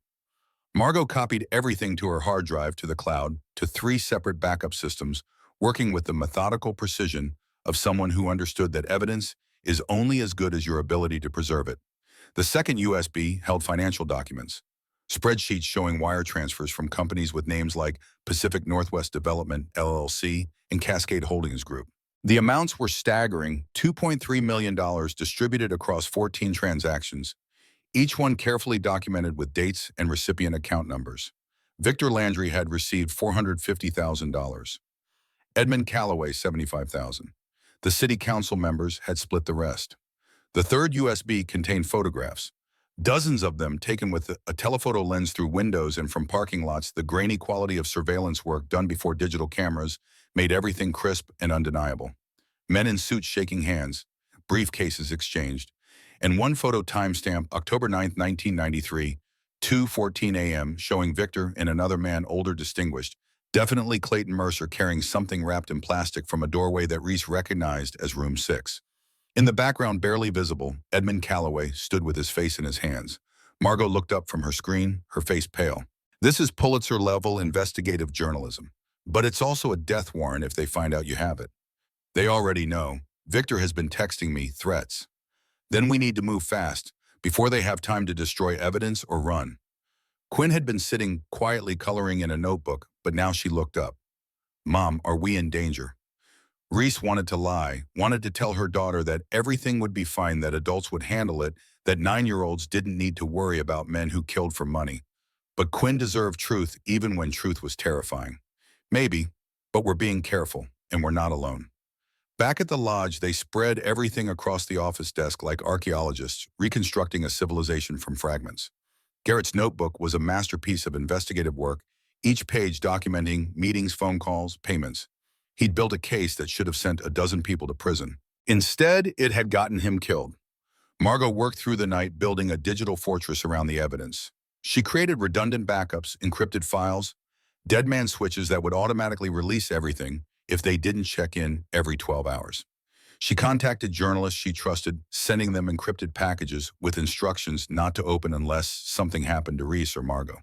[SPEAKER 1] Margot copied everything to her hard drive to the cloud, to 3 separate backup systems, working with the methodical precision of someone who understood that evidence is only as good as your ability to preserve it. The second USB held financial documents, spreadsheets showing wire transfers from companies with names like Pacific Northwest Development, LLC, and Cascade Holdings Group. The amounts were staggering, $2.3 million distributed across 14 transactions, each one carefully documented with dates and recipient account numbers. Victor Landry had received $450,000. Edmund Calloway, $75,000. The city council members had split the rest. The third USB contained photographs, dozens of them taken with a telephoto lens through windows and from parking lots. The grainy quality of surveillance work done before digital cameras made everything crisp and undeniable. Men in suits shaking hands, briefcases exchanged, and one photo timestamp October 9, 1993, 2:14 a.m., showing Victor and another man older distinguished, definitely Clayton Mercer, carrying something wrapped in plastic from a doorway that Reese recognized as room 6. In the background, barely visible, Edmund Calloway stood with his face in his hands. Margot looked up from her screen, her face pale. This is Pulitzer-level investigative journalism, but it's also a death warrant if they find out you have it. They already know. Victor has been texting me threats. Then we need to move fast, before they have time to destroy evidence or run. Quinn had been sitting quietly coloring in a notebook, but now she looked up. Mom, are we in danger? Reese wanted to lie, wanted to tell her daughter that everything would be fine, that adults would handle it, that 9-year-olds didn't need to worry about men who killed for money. But Quinn deserved truth even when truth was terrifying. Maybe, but we're being careful, and we're not alone. Back at the lodge, they spread everything across the office desk like archaeologists, reconstructing a civilization from fragments. Garrett's notebook was a masterpiece of investigative work, each page documenting meetings, phone calls, payments. He'd built a case that should have sent a dozen people to prison. Instead, it had gotten him killed. Margot worked through the night building a digital fortress around the evidence. She created redundant backups, encrypted files, dead man switches that would automatically release everything if they didn't check in every 12 hours. She contacted journalists she trusted, sending them encrypted packages with instructions not to open unless something happened to Reese or Margot.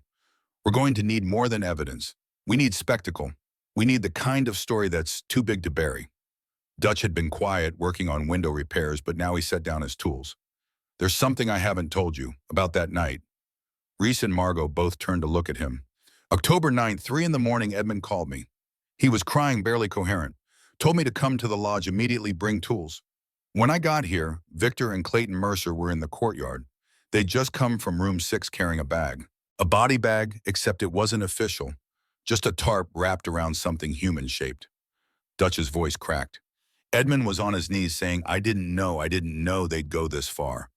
[SPEAKER 1] We're going to need more than evidence. We need spectacle. We need the kind of story that's too big to bury. Dutch had been quiet, working on window repairs, but now he set down his tools. There's something I haven't told you about that night. Reese and Margot both turned to look at him. October 9th, 3 in the morning, Edmund called me. He was crying, barely coherent. Told me to come to the lodge immediately, bring tools. When I got here, Victor and Clayton Mercer were in the courtyard. They'd just come from room 6 carrying a bag. A body bag, except it wasn't official. Just a tarp wrapped around something human-shaped. Dutch's voice cracked. Edmund was on his knees saying, I didn't know they'd go this far.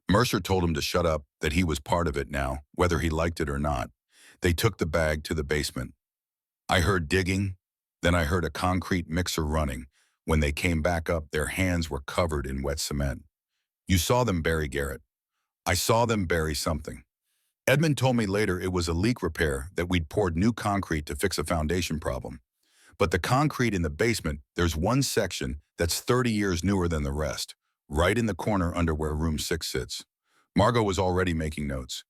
[SPEAKER 1] Mercer told him to shut up, that he was part of it now, whether he liked it or not. They took the bag to the basement. I heard digging, then I heard a concrete mixer running. When they came back up, their hands were covered in wet cement. You saw them bury Garrett. I saw them bury something. Edmund told me later it was a leak repair, that we'd poured new concrete to fix a foundation problem. But the concrete in the basement, there's one section that's 30 years newer than the rest, right in the corner under where room 6 sits. Margot was already making notes.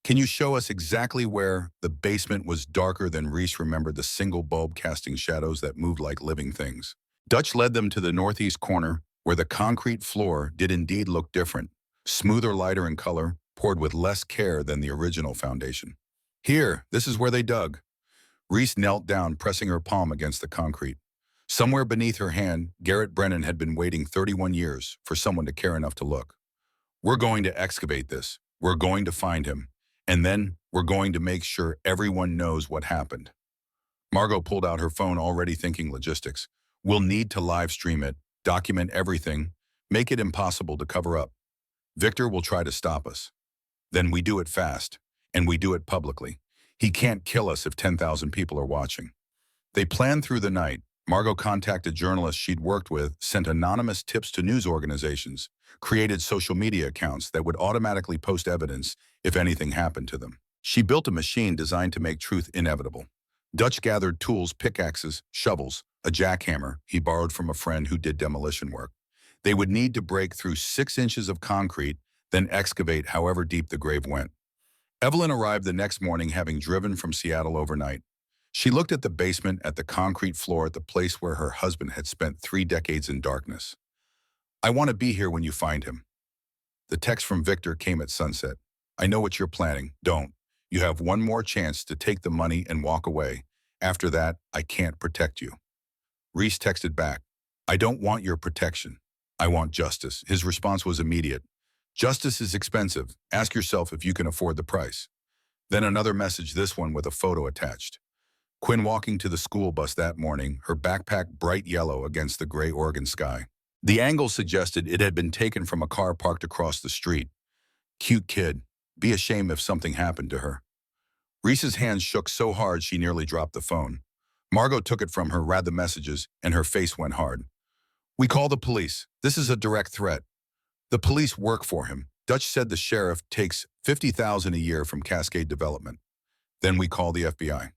[SPEAKER 1] Can you show us exactly where the basement was darker than Reese remembered, the single bulb casting shadows that moved like living things? Dutch led them to the northeast corner, where the concrete floor did indeed look different, smoother, lighter in color, poured with less care than the original foundation. Here, this is where they dug. Reese knelt down, pressing her palm against the concrete. Somewhere beneath her hand, Garrett Brennan had been waiting 31 years for someone to care enough to look. We're going to excavate this. We're going to find him. And then We're going to make sure everyone knows what happened. Margot pulled out her phone already thinking logistics. We'll need to live stream it, document everything, make it impossible to cover up. Victor will try to stop us. Then we do it fast, and we do it publicly. He can't kill us if 10,000 people are watching. They planned through the night. Margot contacted journalists she'd worked with, sent anonymous tips to news organizations, created social media accounts that would automatically post evidence if anything happened to them. She built a machine designed to make truth inevitable. Dutch gathered tools, pickaxes, shovels, a jackhammer he borrowed from a friend who did demolition work. They would need to break through 6 inches of concrete, then excavate however deep the grave went. Evelyn arrived the next morning having driven from Seattle overnight. She looked at the basement, at the concrete floor, at the place where her husband had spent 3 decades in darkness. I want to be here when you find him. The text from Victor came at sunset. I know what you're planning. Don't. You have one more chance to take the money and walk away. After that, I can't protect you. Reese texted back. I don't want your protection. I want justice. His response was immediate. Justice is expensive. Ask yourself if you can afford the price. Then another message, this one with a photo attached. Quinn walking to the school bus that morning, her backpack bright yellow against the gray Oregon sky. The angle suggested it had been taken from a car parked across the street. Cute kid. Be ashamed if something happened to her. Reese's hands shook so hard she nearly dropped the phone. Margot took it from her, read the messages, and her face went hard. We call the police. This is a direct threat. The police work for him. Dutch said the sheriff takes $50,000 a year from Cascade Development. Then we call the FBI.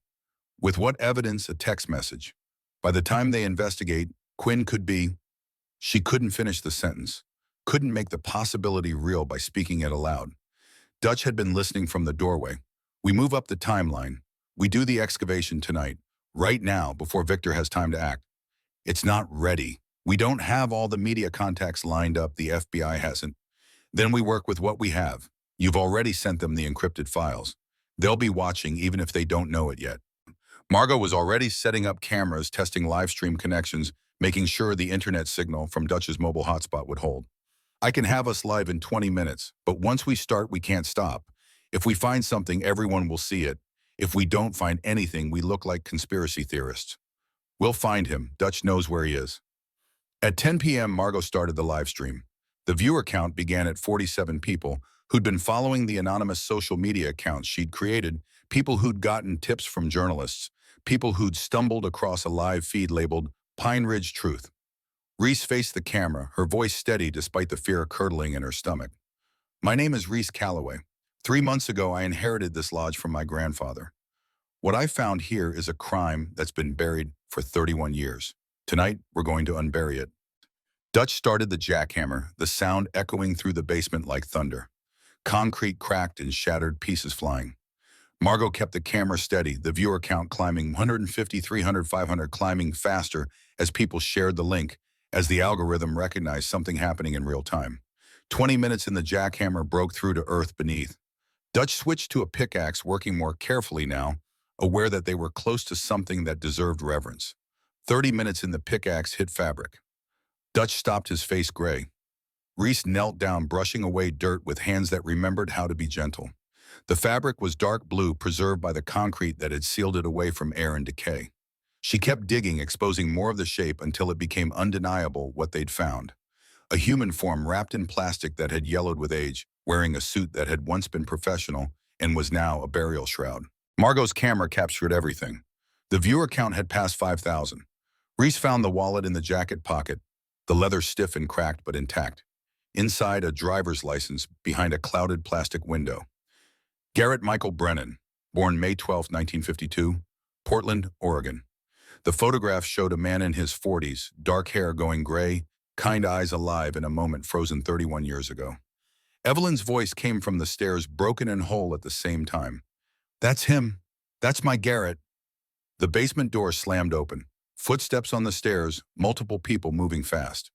[SPEAKER 1] With what evidence? A text message. By the time they investigate, Quinn could be... She couldn't finish the sentence. Couldn't make the possibility real by speaking it aloud. Dutch had been listening from the doorway. We move up the timeline. We do the excavation tonight, right now, before Victor has time to act. It's not ready. We don't have all the media contacts lined up. The FBI hasn't. Then we work with what we have. You've already sent them the encrypted files. They'll be watching even if they don't know it yet. Margot was already setting up cameras, testing live stream connections, making sure the internet signal from Dutch's mobile hotspot would hold. I can have us live in 20 minutes, but once we start, we can't stop. If we find something, everyone will see it. If we don't find anything, we look like conspiracy theorists. We'll find him. Dutch knows where he is. At 10 p.m., Margot started the live stream. The viewer count began at 47 people who'd been following the anonymous social media accounts she'd created, people who'd gotten tips from journalists, people who'd stumbled across a live feed labeled Pine Ridge Truth. Reese faced the camera, her voice steady despite the fear curdling in her stomach. My name is Reese Calloway. 3 months ago, I inherited this lodge from my grandfather. What I found here is a crime that's been buried for 31 years. Tonight, we're going to unbury it. Dutch started the jackhammer, the sound echoing through the basement like thunder. Concrete cracked and shattered, pieces flying. Margot kept the camera steady, the viewer count climbing 150, 300, 500, climbing faster as people shared the link, as the algorithm recognized something happening in real time. 20 minutes in, the jackhammer broke through to earth beneath. Dutch switched to a pickaxe, working more carefully now, aware that they were close to something that deserved reverence. 30 minutes in, the pickaxe hit fabric. Dutch stopped, his face gray. Reese knelt down, brushing away dirt with hands that remembered how to be gentle. The fabric was dark blue, preserved by the concrete that had sealed it away from air and decay. She kept digging, exposing more of the shape until it became undeniable what they'd found. A human form wrapped in plastic that had yellowed with age, wearing a suit that had once been professional and was now a burial shroud. Margot's camera captured everything. The viewer count had passed 5,000. Reese found the wallet in the jacket pocket, the leather stiff and cracked but intact. Inside, a driver's license behind a clouded plastic window. Garrett Michael Brennan, born May 12, 1952, Portland, Oregon. The photograph showed a man in his 40s, dark hair going gray, kind eyes alive in a moment frozen 31 years ago. Evelyn's voice came from the stairs, broken and whole at the same time. That's him. That's my Garrett. The basement door slammed open. Footsteps on the stairs, multiple people moving fast.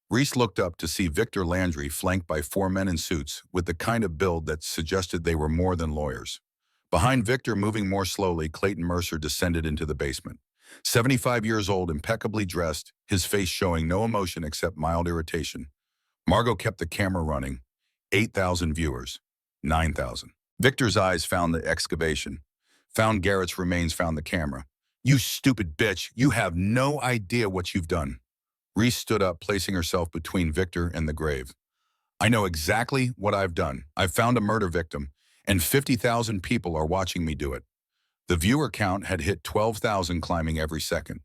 [SPEAKER 1] Reese looked up to see Victor Landry flanked by 4 men in suits with the kind of build that suggested they were more than lawyers. Behind Victor, moving more slowly, Clayton Mercer descended into the basement. 75 years old, impeccably dressed, his face showing no emotion except mild irritation. Margot kept the camera running. 8,000 viewers. 9,000. Victor's eyes found the excavation, found Garrett's remains, found the camera. You stupid bitch, you have no idea what you've done. Reese stood up, placing herself between Victor and the grave. I know exactly what I've done. I've found a murder victim, and 50,000 people are watching me do it. The viewer count had hit 12,000, climbing every second.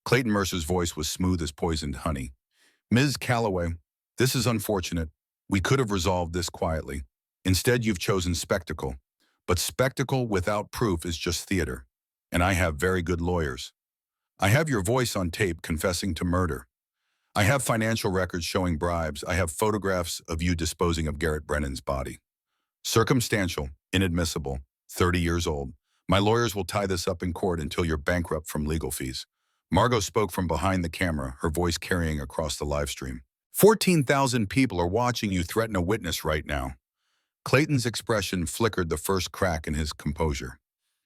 [SPEAKER 1] Clayton Mercer's voice was smooth as poisoned honey. Ms. Calloway, this is unfortunate. We could have resolved this quietly. Instead, you've chosen spectacle. But spectacle without proof is just theater. And I have very good lawyers. I have your voice on tape confessing to murder. I have financial records showing bribes. I have photographs of you disposing of Garrett Brennan's body. Circumstantial, inadmissible, 30 years old. My lawyers will tie this up in court until you're bankrupt from legal fees. Margot spoke from behind the camera, her voice carrying across the live stream. 14,000 people are watching you threaten a witness right now. Clayton's expression flickered the first crack in his composure.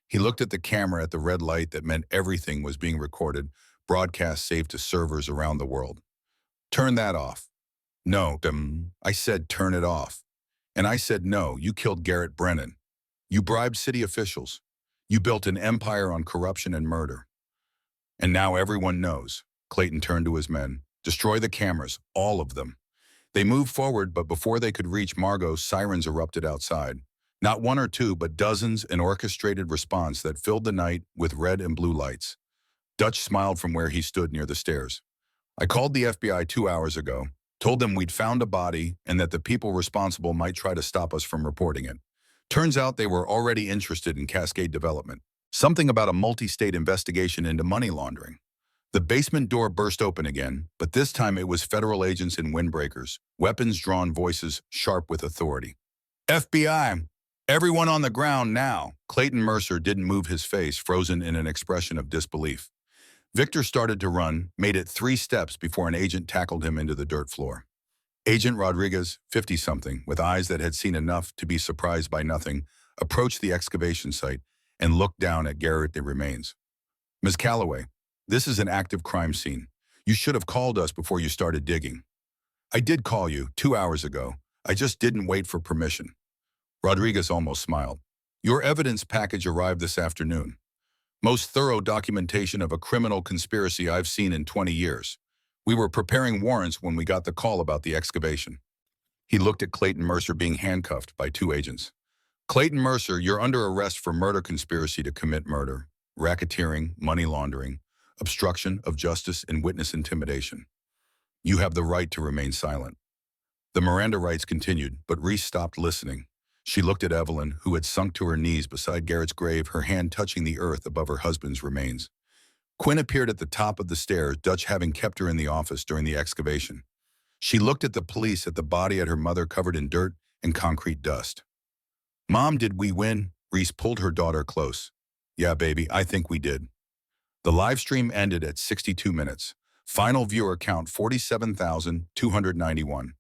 [SPEAKER 1] He looked at the camera, at the red light that meant everything was being recorded, broadcast saved to servers around the world. Turn that off. No, I said turn it off. And I said no, you killed Garrett Brennan. You bribed city officials. You built an empire on corruption and murder. And now everyone knows. Clayton turned to his men. Destroy the cameras, all of them. They moved forward, but before they could reach Margot, sirens erupted outside. Not one or two, but dozens, an orchestrated response that filled the night with red and blue lights. Dutch smiled from where he stood near the stairs. I called the FBI 2 hours ago, told them we'd found a body and that the people responsible might try to stop us from reporting it. Turns out they were already interested in Cascade development. Something about a multi-state investigation into money laundering. The basement door burst open again, but this time it was federal agents in windbreakers, weapons drawn, voices sharp with authority. FBI, everyone on the ground now. Clayton Mercer didn't move, his face frozen in an expression of disbelief. Victor started to run, made it 3 steps before an agent tackled him into the dirt floor. Agent Rodriguez, 50-something, with eyes that had seen enough to be surprised by nothing, approached the excavation site and looked down at Garrett' remains. Ms. Calloway, this is an active crime scene. You should have called us before you started digging. I did call you 2 hours ago. I just didn't wait for permission. Rodriguez almost smiled. Your evidence package arrived this afternoon. Most thorough documentation of a criminal conspiracy I've seen in 20 years. We were preparing warrants when we got the call about the excavation. He looked at Clayton Mercer being handcuffed by 2 agents. Clayton Mercer, you're under arrest for murder conspiracy to commit murder, racketeering, money laundering, obstruction of justice, and witness intimidation. You have the right to remain silent. The Miranda rights continued, but Reese stopped listening. She looked at Evelyn, who had sunk to her knees beside Garrett's grave, her hand touching the earth above her husband's remains. Quinn appeared at the top of the stairs, Dutch having kept her in the office during the excavation. She looked at the police, at the body, at her mother covered in dirt and concrete dust. Mom, did we win? Reese pulled her daughter close. Yeah, baby, I think we did. The live stream ended at 62 minutes. Final viewer count 47,291.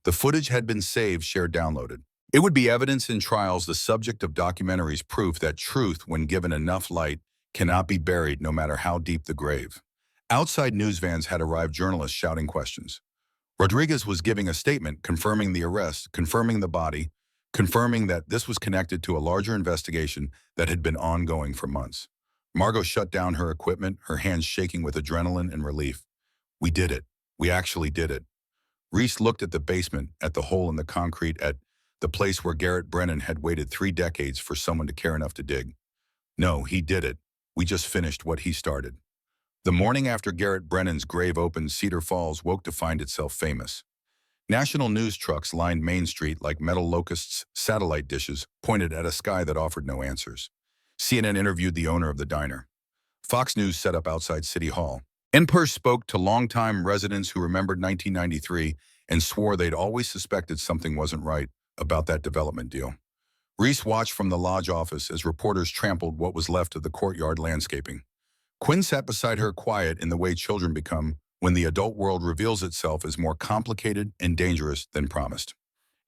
[SPEAKER 1] The footage had been saved, shared, downloaded. It would be evidence in trials, the subject of documentaries, proof that truth, when given enough light, cannot be buried no matter how deep the grave. Outside news vans had arrived, journalists shouting questions. Rodriguez was giving a statement confirming the arrest, confirming the body, confirming that this was connected to a larger investigation that had been ongoing for months. Margot shut down her equipment, her hands shaking with adrenaline and relief. We did it. We actually did it. Reese looked at the basement, at the hole in the concrete, at the place where Garrett Brennan had waited 3 decades for someone to care enough to dig. No, he did it. We just finished what he started. The morning after Garrett Brennan's grave opened, Cedar Falls woke to find itself famous. National news trucks lined Main Street like metal locusts, satellite dishes pointed at a sky that offered no answers. CNN interviewed the owner of the diner. Fox News set up outside City Hall. NPR spoke to longtime residents who remembered 1993 and swore they'd always suspected something wasn't right about that development deal. Reese watched from the lodge office as reporters trampled what was left of the courtyard landscaping. Quinn sat beside her, quiet in the way children become when the adult world reveals itself as more complicated and dangerous than promised.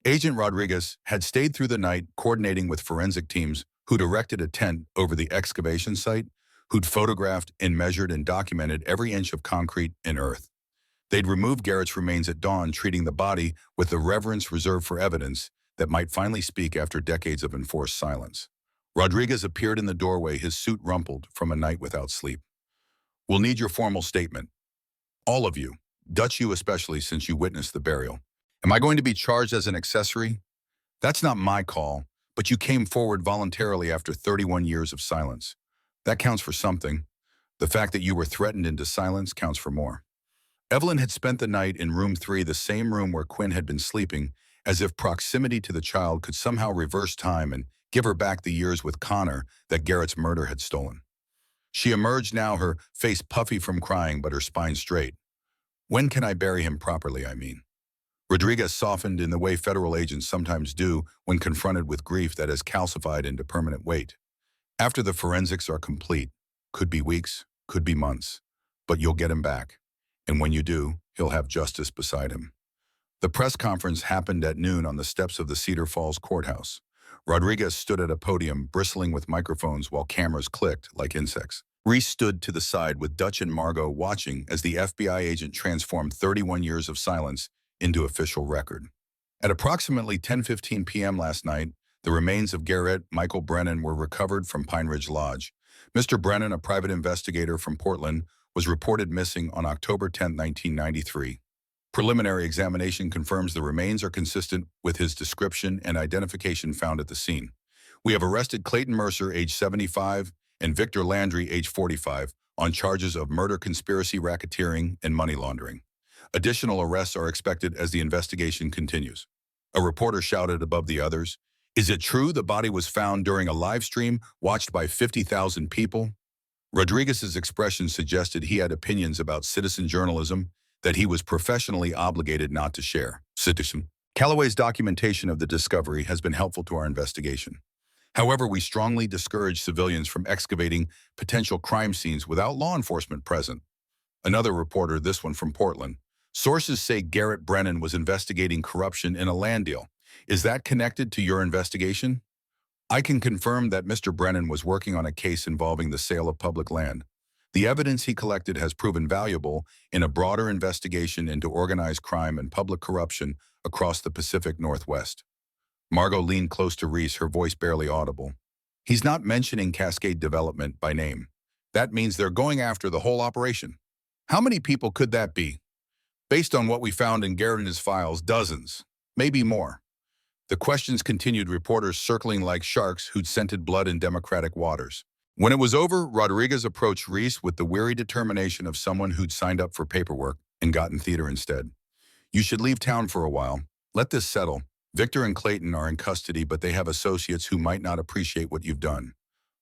[SPEAKER 1] Agent Rodriguez had stayed through the night, coordinating with forensic teams who'd erected a tent over the excavation site, who'd photographed and measured and documented every inch of concrete and earth. They'd removed Garrett's remains at dawn, treating the body with the reverence reserved for evidence, that might finally speak after decades of enforced silence. Rodriguez appeared in the doorway, his suit rumpled from a night without sleep. "We'll need your formal statement. All of you. Dutch, you especially, since you witnessed the burial. Am I going to be charged as an accessory? That's not my call, but you came forward voluntarily after 31 years of silence. That counts for something. The fact that you were threatened into silence counts for more." Evelyn had spent the night in room 3, the same room where Quinn had been sleeping, as if proximity to the child could somehow reverse time and give her back the years with Connor that Garrett's murder had stolen. She emerged now, her face puffy from crying but her spine straight. "When can I bury him properly, I mean?" Rodriguez softened in the way federal agents sometimes do when confronted with grief that has calcified into permanent weight. "After the forensics are complete. Could be weeks, could be months. But you'll get him back. And when you do, he'll have justice beside him." The press conference happened at noon on the steps of the Cedar Falls courthouse. Rodriguez stood at a podium, bristling with microphones while cameras clicked like insects. Reese stood to the side with Dutch and Margot watching as the FBI agent transformed 31 years of silence into official record. At approximately 10:15 p.m. last night, the remains of Garrett Michael Brennan were recovered from Pine Ridge Lodge. Mr. Brennan, a private investigator from Portland, was reported missing on October 10, 1993. Preliminary examination confirms the remains are consistent with his description and identification found at the scene. We have arrested Clayton Mercer, age 75, and Victor Landry, age 45, on charges of murder, conspiracy, racketeering, and money laundering. Additional arrests are expected as the investigation continues. A reporter shouted above the others, "Is it true the body was found during a live stream watched by 50,000 people?" Rodriguez's expression suggested he had opinions about citizen journalism that he was professionally obligated not to share. Citizen. Calloway's documentation of the discovery has been helpful to our investigation. However, we strongly discourage civilians from excavating potential crime scenes without law enforcement present. Another reporter, this one from Portland. Sources say Garrett Brennan was investigating corruption in a land deal. Is that connected to your investigation? I can confirm that Mr. Brennan was working on a case involving the sale of public land. The evidence he collected has proven valuable in a broader investigation into organized crime and public corruption across the Pacific Northwest. Margot leaned close to Reese, her voice barely audible. He's not mentioning Cascade Development by name. That means they're going after the whole operation. How many people could that be? Based on what we found in Garrett and his files, dozens, maybe more. The questions continued, reporters circling like sharks who'd scented blood in Democratic waters. When it was over, Rodriguez approached Reese with the weary determination of someone who'd signed up for paperwork and gotten theater instead. You should leave town for a while. Let this settle. Victor and Clayton are in custody, but they have associates who might not appreciate what you've done.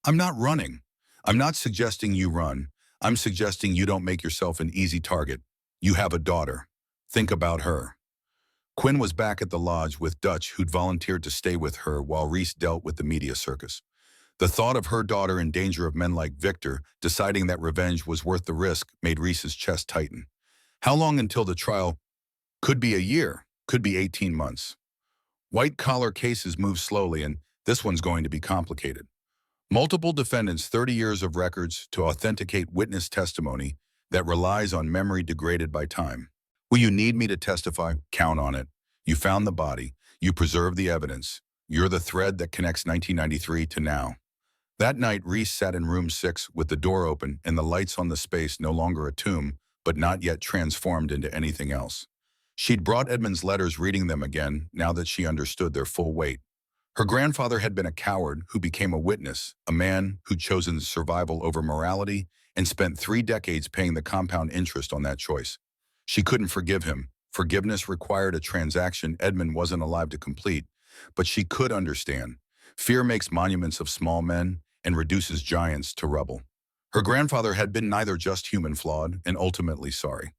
[SPEAKER 1] I'm not running. I'm not suggesting you run. I'm suggesting you don't make yourself an easy target. You have a daughter. Think about her. Quinn was back at the lodge with Dutch, who'd volunteered to stay with her while Reese dealt with the media circus. The thought of her daughter in danger of men like Victor deciding that revenge was worth the risk made Reese's chest tighten. How long until the trial? Could be a year, could be 18 months. White-collar cases move slowly, and this one's going to be complicated. Multiple defendants, 30 years of records to authenticate witness testimony that relies on memory degraded by time. Will you need me to testify? Count on it. You found the body. You preserved the evidence. You're the thread that connects 1993 to now. That night, Reese sat in room 6 with the door open and the lights on the space no longer a tomb, but not yet transformed into anything else. She'd brought Edmund's letters, reading them again, now that she understood their full weight. Her grandfather had been a coward who became a witness, a man who'd chosen survival over morality and spent 3 decades paying the compound interest on that choice. She couldn't forgive him. Forgiveness required a transaction Edmund wasn't alive to complete, but she could understand. Fear makes monuments of small men and reduces giants to rubble. Her grandfather had been neither, just human, flawed, and ultimately sorry.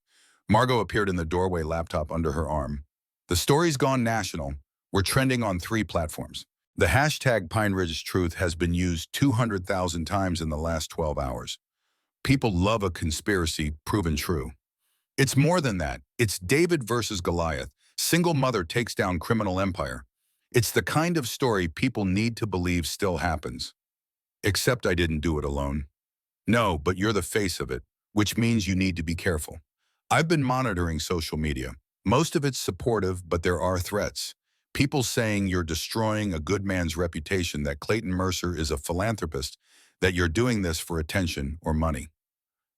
[SPEAKER 1] Margot appeared in the doorway, laptop under her arm. The story's gone national. We're trending on 3 platforms. The hashtag Pine Ridge Truth has been used 200,000 times in the last 12 hours. People love a conspiracy proven true. It's more than that. It's David versus Goliath. Single mother takes down criminal empire. It's the kind of story people need to believe still happens. Except I didn't do it alone. No, but you're the face of it, which means you need to be careful. I've been monitoring social media. Most of it's supportive, but there are threats. People saying you're destroying a good man's reputation, that Clayton Mercer is a philanthropist, that you're doing this for attention or money.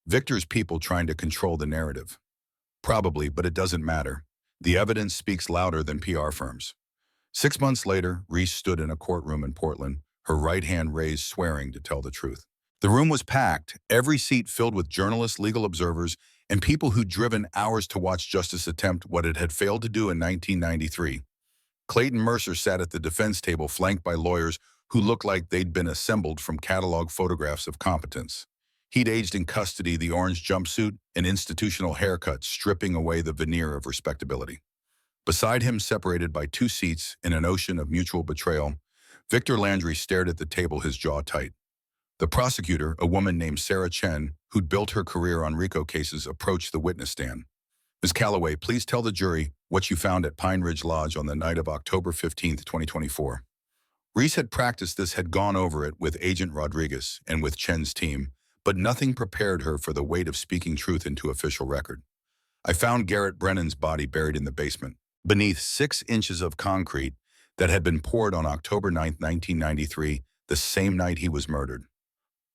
[SPEAKER 1] Victor's people trying to control the narrative. Probably, but it doesn't matter. The evidence speaks louder than PR firms. 6 months later, Reese stood in a courtroom in Portland, her right hand raised, swearing to tell the truth. The room was packed, every seat filled with journalists, legal observers, and people who'd driven hours to watch justice attempt what it had failed to do in 1993. Clayton Mercer sat at the defense table, flanked by lawyers who looked like they'd been assembled from catalog photographs of competence. He'd aged in custody, the orange jumpsuit and institutional haircut stripping away the veneer of respectability. Beside him, separated by 2 seats in an ocean of mutual betrayal, Victor Landry stared at the table, his jaw tight. The prosecutor, a woman named Sarah Chen, who'd built her career on RICO cases, approached the witness stand. Ms. Calloway, please tell the jury what you found at Pine Ridge Lodge on the night of October 15th, 2024. Reese had practiced this, had gone over it with Agent Rodriguez and with Chen's team, but nothing prepared her for the weight of speaking truth into official record. I found Garrett Brennan's body buried in the basement, beneath 6 inches of concrete that had been poured on October 9, 1993, the same night he was murdered.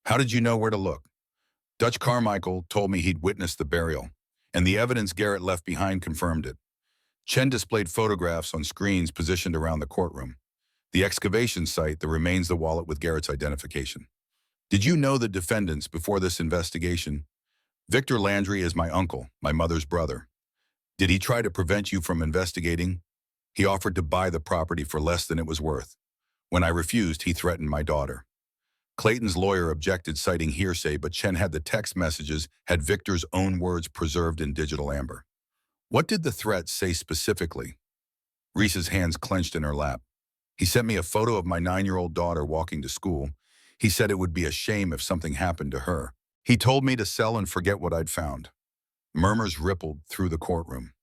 [SPEAKER 1] How did you know where to look? Dutch Carmichael told me he'd witnessed the burial, and the evidence Garrett left behind confirmed it. Chen displayed photographs on screens positioned around the courtroom. The excavation site, the remains, the wallet with Garrett's identification. Did you know the defendants before this investigation? Victor Landry is my uncle, my mother's brother. Did he try to prevent you from investigating? He offered to buy the property for less than it was worth. When I refused, he threatened my daughter. Clayton's lawyer objected, citing hearsay, but Chen had the text messages, had Victor's own words preserved in digital amber. What did the threat say specifically? Reese's hands clenched in her lap. He sent me a photo of my 9-year-old daughter walking to school. He said it would be a shame if something happened to her. He told me to sell and forget what I'd found. Murmurs rippled through the courtroom.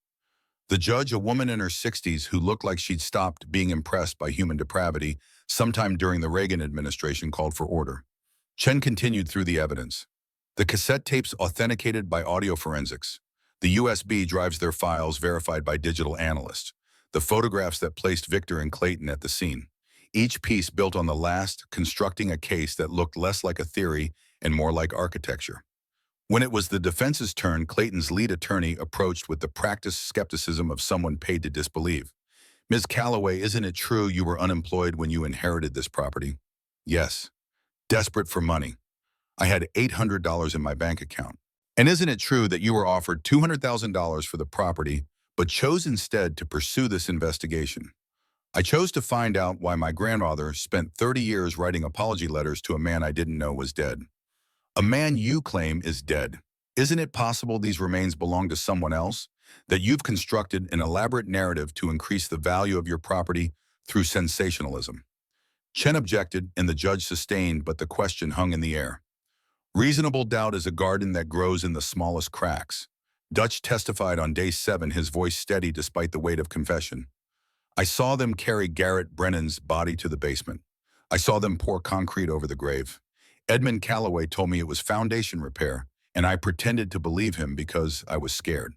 [SPEAKER 1] The judge, a woman in her 60s who looked like she'd stopped being impressed by human depravity sometime during the Reagan administration, called for order. Chen continued through the evidence. The cassette tapes authenticated by audio forensics. The USB drives their files verified by digital analysts. The photographs that placed Victor and Clayton at the scene. Each piece built on the last, constructing a case that looked less like a theory and more like architecture. When it was the defense's turn, Clayton's lead attorney approached with the practiced skepticism of someone paid to disbelieve. Ms. Calloway, isn't it true you were unemployed when you inherited this property? Yes. Desperate for money. I had $800 in my bank account. And isn't it true that you were offered $200,000 for the property, but chose instead to pursue this investigation? I chose to find out why my grandfather spent 30 years writing apology letters to a man I didn't know was dead. A man you claim is dead. Isn't it possible these remains belong to someone else? That you've constructed an elaborate narrative to increase the value of your property through sensationalism? Chen objected, and the judge sustained, but the question hung in the air. Reasonable doubt is a garden that grows in the smallest cracks. Dutch testified on day 7, his voice steady despite the weight of confession. I saw them carry Garrett Brennan's body to the basement. I saw them pour concrete over the grave. Edmund Calloway told me it was foundation repair, and I pretended to believe him because I was scared.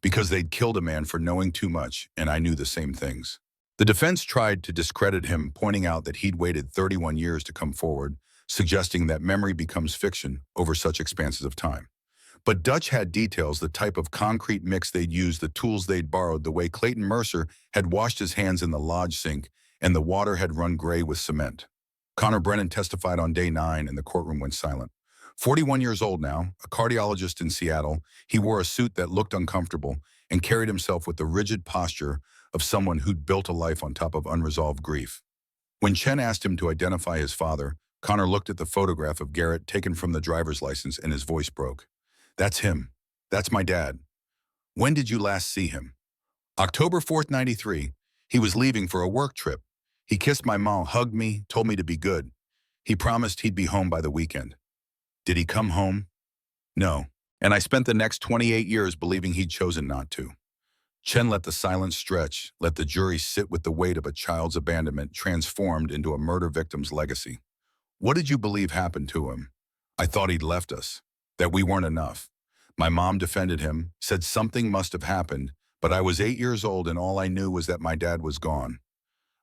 [SPEAKER 1] Because they'd killed a man for knowing too much, and I knew the same things. The defense tried to discredit him, pointing out that he'd waited 31 years to come forward, suggesting that memory becomes fiction over such expanses of time. But Dutch had details, the type of concrete mix they'd used, the tools they'd borrowed, the way Clayton Mercer had washed his hands in the lodge sink, and the water had run gray with cement. Connor Brennan testified on day 9, and the courtroom went silent. 41 years old now, a cardiologist in Seattle, he wore a suit that looked uncomfortable and carried himself with the rigid posture of someone who'd built a life on top of unresolved grief. When Chen asked him to identify his father, Connor looked at the photograph of Garrett taken from the driver's license, and his voice broke. That's him. That's my dad. When did you last see him? October 4th, 93. He was leaving for a work trip. He kissed my mom, hugged me, told me to be good. He promised he'd be home by the weekend. Did he come home? No. And I spent the next 28 years believing he'd chosen not to. Chen let the silence stretch, let the jury sit with the weight of a child's abandonment transformed into a murder victim's legacy. What did you believe happened to him? I thought he'd left us, that we weren't enough. My mom defended him, said something must have happened, but I was 8 years old and all I knew was that my dad was gone.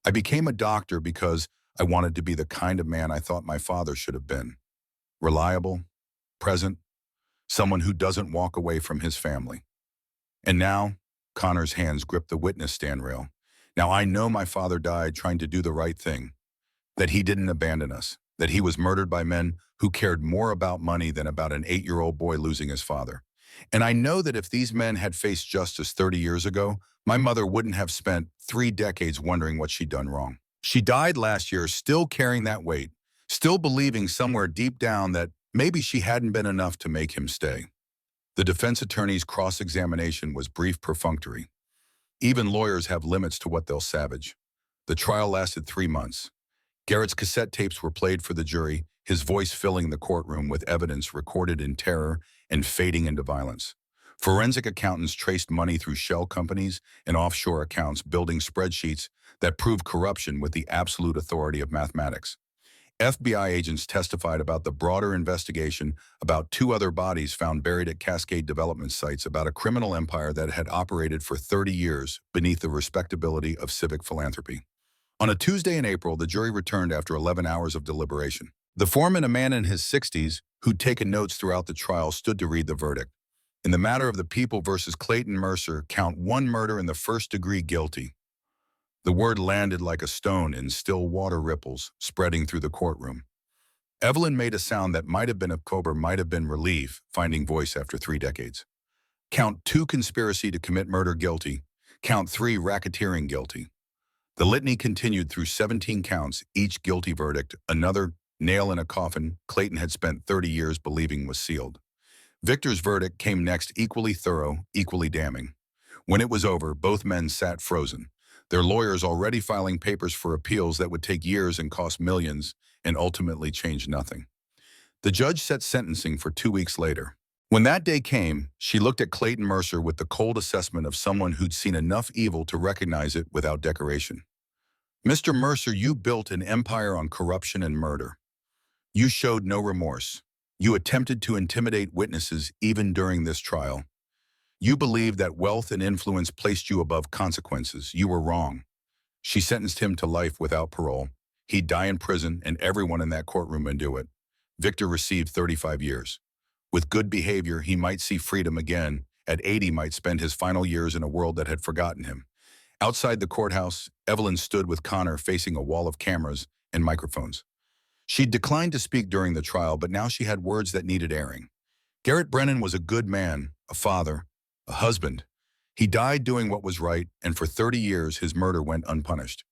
[SPEAKER 1] I became a doctor because I wanted to be the kind of man I thought my father should have been. Reliable, present, someone who doesn't walk away from his family. And now, Connor's hands grip the witness stand rail. Now I know my father died trying to do the right thing, that he didn't abandon us, that he was murdered by men who cared more about money than about an 8-year-old boy losing his father. And I know that if these men had faced justice 30 years ago, my mother wouldn't have spent 3 decades wondering what she'd done wrong. She died last year still carrying that weight, still believing somewhere deep down that maybe she hadn't been enough to make him stay. The defense attorney's cross-examination was brief, perfunctory. Even lawyers have limits to what they'll savage. The trial lasted 3 months. Garrett's cassette tapes were played for the jury, his voice filling the courtroom with evidence recorded in terror and fading into violence. Forensic accountants traced money through shell companies and offshore accounts, building spreadsheets that proved corruption with the absolute authority of mathematics. FBI agents testified about the broader investigation, about 2 other bodies found buried at Cascade development sites, about a criminal empire that had operated for 30 years beneath the respectability of civic philanthropy. On a Tuesday in April, the jury returned after 11 hours of deliberation. The foreman, a man in his 60s, who'd taken notes throughout the trial, stood to read the verdict. In the matter of the People versus Clayton Mercer, count 1 murder in the first degree, guilty. The word landed like a stone in still water ripples, spreading through the courtroom. Evelyn made a sound that might have been a cobra, might have been relief, finding voice after 3 decades. Count 2, conspiracy to commit murder, guilty. Count 3, racketeering, guilty. The litany continued through 17 counts, each guilty verdict, another nail in a coffin Clayton had spent 30 years believing was sealed. Victor's verdict came next, equally thorough, equally damning. When it was over, both men sat frozen, their lawyers already filing papers for appeals that would take years and cost millions and ultimately change nothing. The judge set sentencing for 2 weeks later. When that day came, she looked at Clayton Mercer with the cold assessment of someone who'd seen enough evil to recognize it without decoration. Mr. Mercer, you built an empire on corruption and murder. You showed no remorse. You attempted to intimidate witnesses even during this trial. You believed that wealth and influence placed you above consequences. You were wrong. She sentenced him to life without parole. He'd die in prison, and everyone in that courtroom would do it. Victor received 35 years. With good behavior, he might see freedom again. At 80, might spend his final years in a world that had forgotten him. Outside the courthouse, Evelyn stood with Connor facing a wall of cameras and microphones. She'd declined to speak during the trial, but now she had words that needed airing. Garrett Brennan was a good man, a father, a husband. He died doing what was right, and for 30 years his murder went unpunished.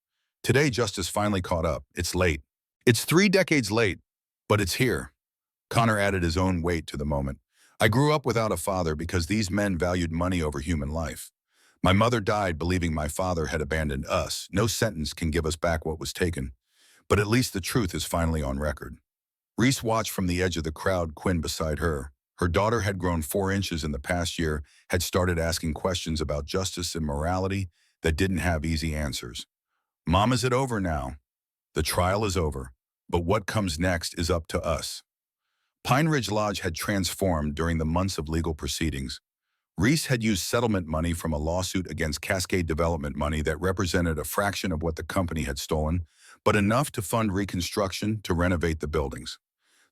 [SPEAKER 1] Today, justice finally caught up. It's late. It's 3 decades late, but it's here. Connor added his own weight to the moment. I grew up without a father because these men valued money over human life. My mother died believing my father had abandoned us. No sentence can give us back what was taken, but at least the truth is finally on record. Reese watched from the edge of the crowd, Quinn beside her. Her daughter had grown 4 inches in the past year, had started asking questions about justice and morality that didn't have easy answers. Mom, is it over now? The trial is over, but what comes next is up to us. Pine Ridge Lodge had transformed during the months of legal proceedings. Reese had used settlement money from a lawsuit against Cascade Development money that represented a fraction of what the company had stolen, but enough to fund reconstruction to renovate the buildings.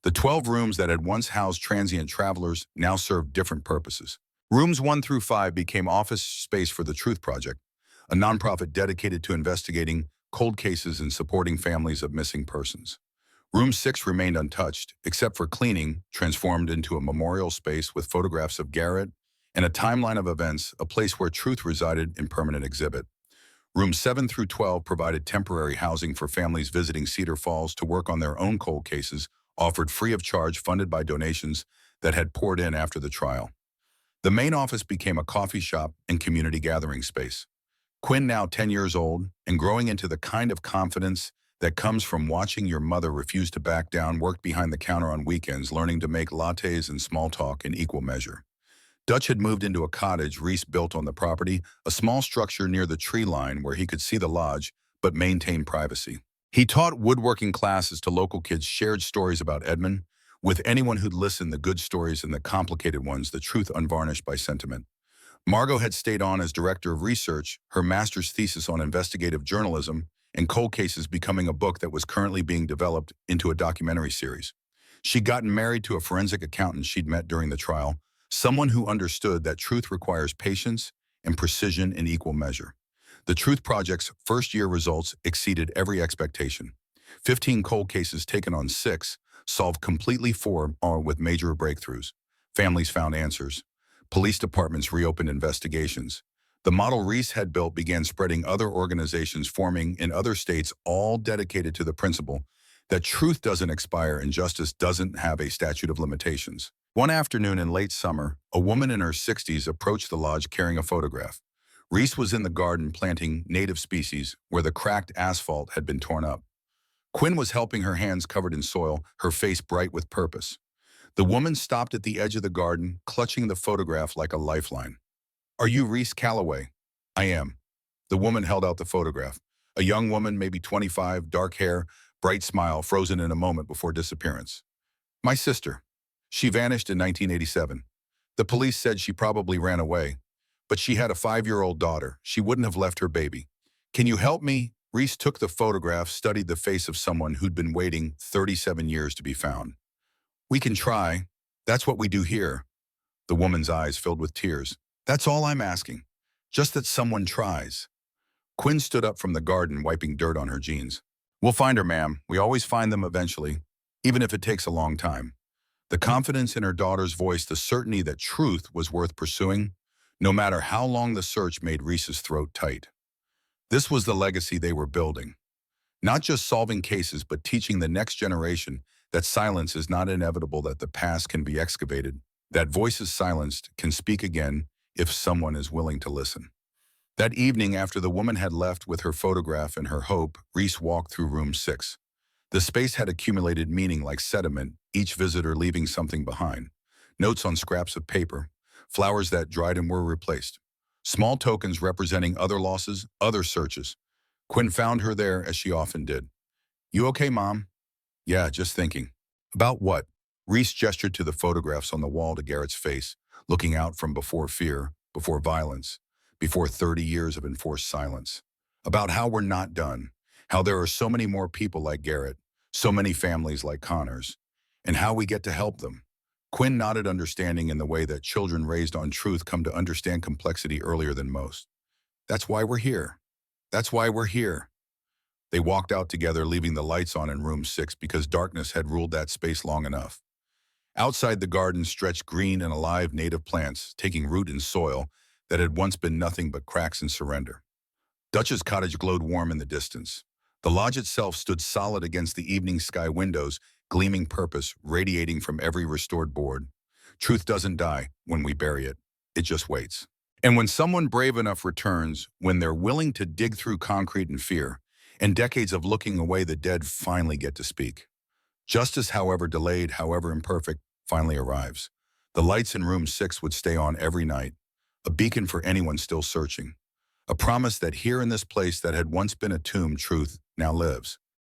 [SPEAKER 1] The 12 rooms that had once housed transient travelers now served different purposes. Rooms 1 through 5 became office space for the Truth Project, a nonprofit dedicated to investigating cold cases and supporting families of missing persons. Room 6 remained untouched, except for cleaning, transformed into a memorial space with photographs of Garrett and a timeline of events, a place where truth resided in permanent exhibit. Rooms 7 through 12 provided temporary housing for families visiting Cedar Falls to work on their own cold cases, offered free of charge, funded by donations that had poured in after the trial. The main office became a coffee shop and community gathering space. Quinn, now 10 years old and growing into the kind of confidence that comes from watching your mother refuse to back down, worked behind the counter on weekends, learning to make lattes and small talk in equal measure. Dutch had moved into a cottage Reese built on the property, a small structure near the tree line where he could see the lodge but maintain privacy. He taught woodworking classes to local kids, shared stories about Edmund with anyone who'd listen, the good stories and the complicated ones, the truth unvarnished by sentiment. Margot had stayed on as director of research, her master's thesis on investigative journalism, and cold cases becoming a book that was currently being developed into a documentary series. She'd gotten married to a forensic accountant she'd met during the trial, someone who understood that truth requires patience and precision in equal measure. The Truth Project's first-year results exceeded every expectation. 15 cold cases taken on 6, solved completely 4 with major breakthroughs. Families found answers. Police departments reopened investigations. The model Reese had built began spreading, other organizations forming in other states, all dedicated to the principle that truth doesn't expire and justice doesn't have a statute of limitations. One afternoon in late summer, a woman in her 60s approached the lodge carrying a photograph. Reese was in the garden planting native species where the cracked asphalt had been torn up. Quinn was helping, her hands covered in soil, her face bright with purpose. The woman stopped at the edge of the garden, clutching the photograph like a lifeline. "Are you Reese Calloway?" "I am." The woman held out the photograph. A young woman, maybe 25, dark hair, bright smile, frozen in a moment before disappearance. "My sister. She vanished in 1987. The police said she probably ran away, but she had a 5-year-old daughter. She wouldn't have left her baby. Can you help me?" Reese took the photograph, studied the face of someone who'd been waiting 37 years to be found. "We can try. That's what we do here." The woman's eyes filled with tears. "That's all I'm asking. Just that someone tries." Quinn stood up from the garden, wiping dirt on her jeans. "We'll find her, ma'am. We always find them eventually, even if it takes a long time." The confidence in her daughter's voice, the certainty that truth was worth pursuing, no matter how long the search, made Reese's throat tight. This was the legacy they were building. Not just solving cases, but teaching the next generation that silence is not inevitable, that the past can be excavated, that voices silenced can speak again if someone is willing to listen. That evening, after the woman had left with her photograph and her hope, Reese walked through room 6. The space had accumulated meaning like sediment, each visitor leaving something behind. Notes on scraps of paper, flowers that dried and were replaced. Small tokens representing other losses, other searches. Quinn found her there, as she often did. "You okay, Mom?" "Yeah, just thinking." "About what?" Reese gestured to the photographs on the wall, to Garrett's face, looking out from before fear, before violence, before 30 years of enforced silence. "About how we're not done, how there are so many more people like Garrett, so many families like Connor's, and how we get to help them." Quinn nodded, understanding, in the way that children raised on truth come to understand complexity earlier than most. "That's why we're here. That's why we're here." They walked out together, leaving the lights on in room 6 because darkness had ruled that space long enough. Outside, the garden stretched green and alive, native plants taking root in soil that had once been nothing but cracks and surrender. Dutch's cottage glowed warm in the distance. The lodge itself stood solid against the evening sky, windows gleaming purpose, radiating from every restored board. Truth doesn't die when we bury it. It just waits. And when someone brave enough returns, when they're willing to dig through concrete and fear, and decades of looking away, the dead finally get to speak. Justice, however delayed, however imperfect, finally arrives. The lights in room 6 would stay on every night, a beacon for anyone still searching. A promise that here in this place that had once been a tomb, truth now lives.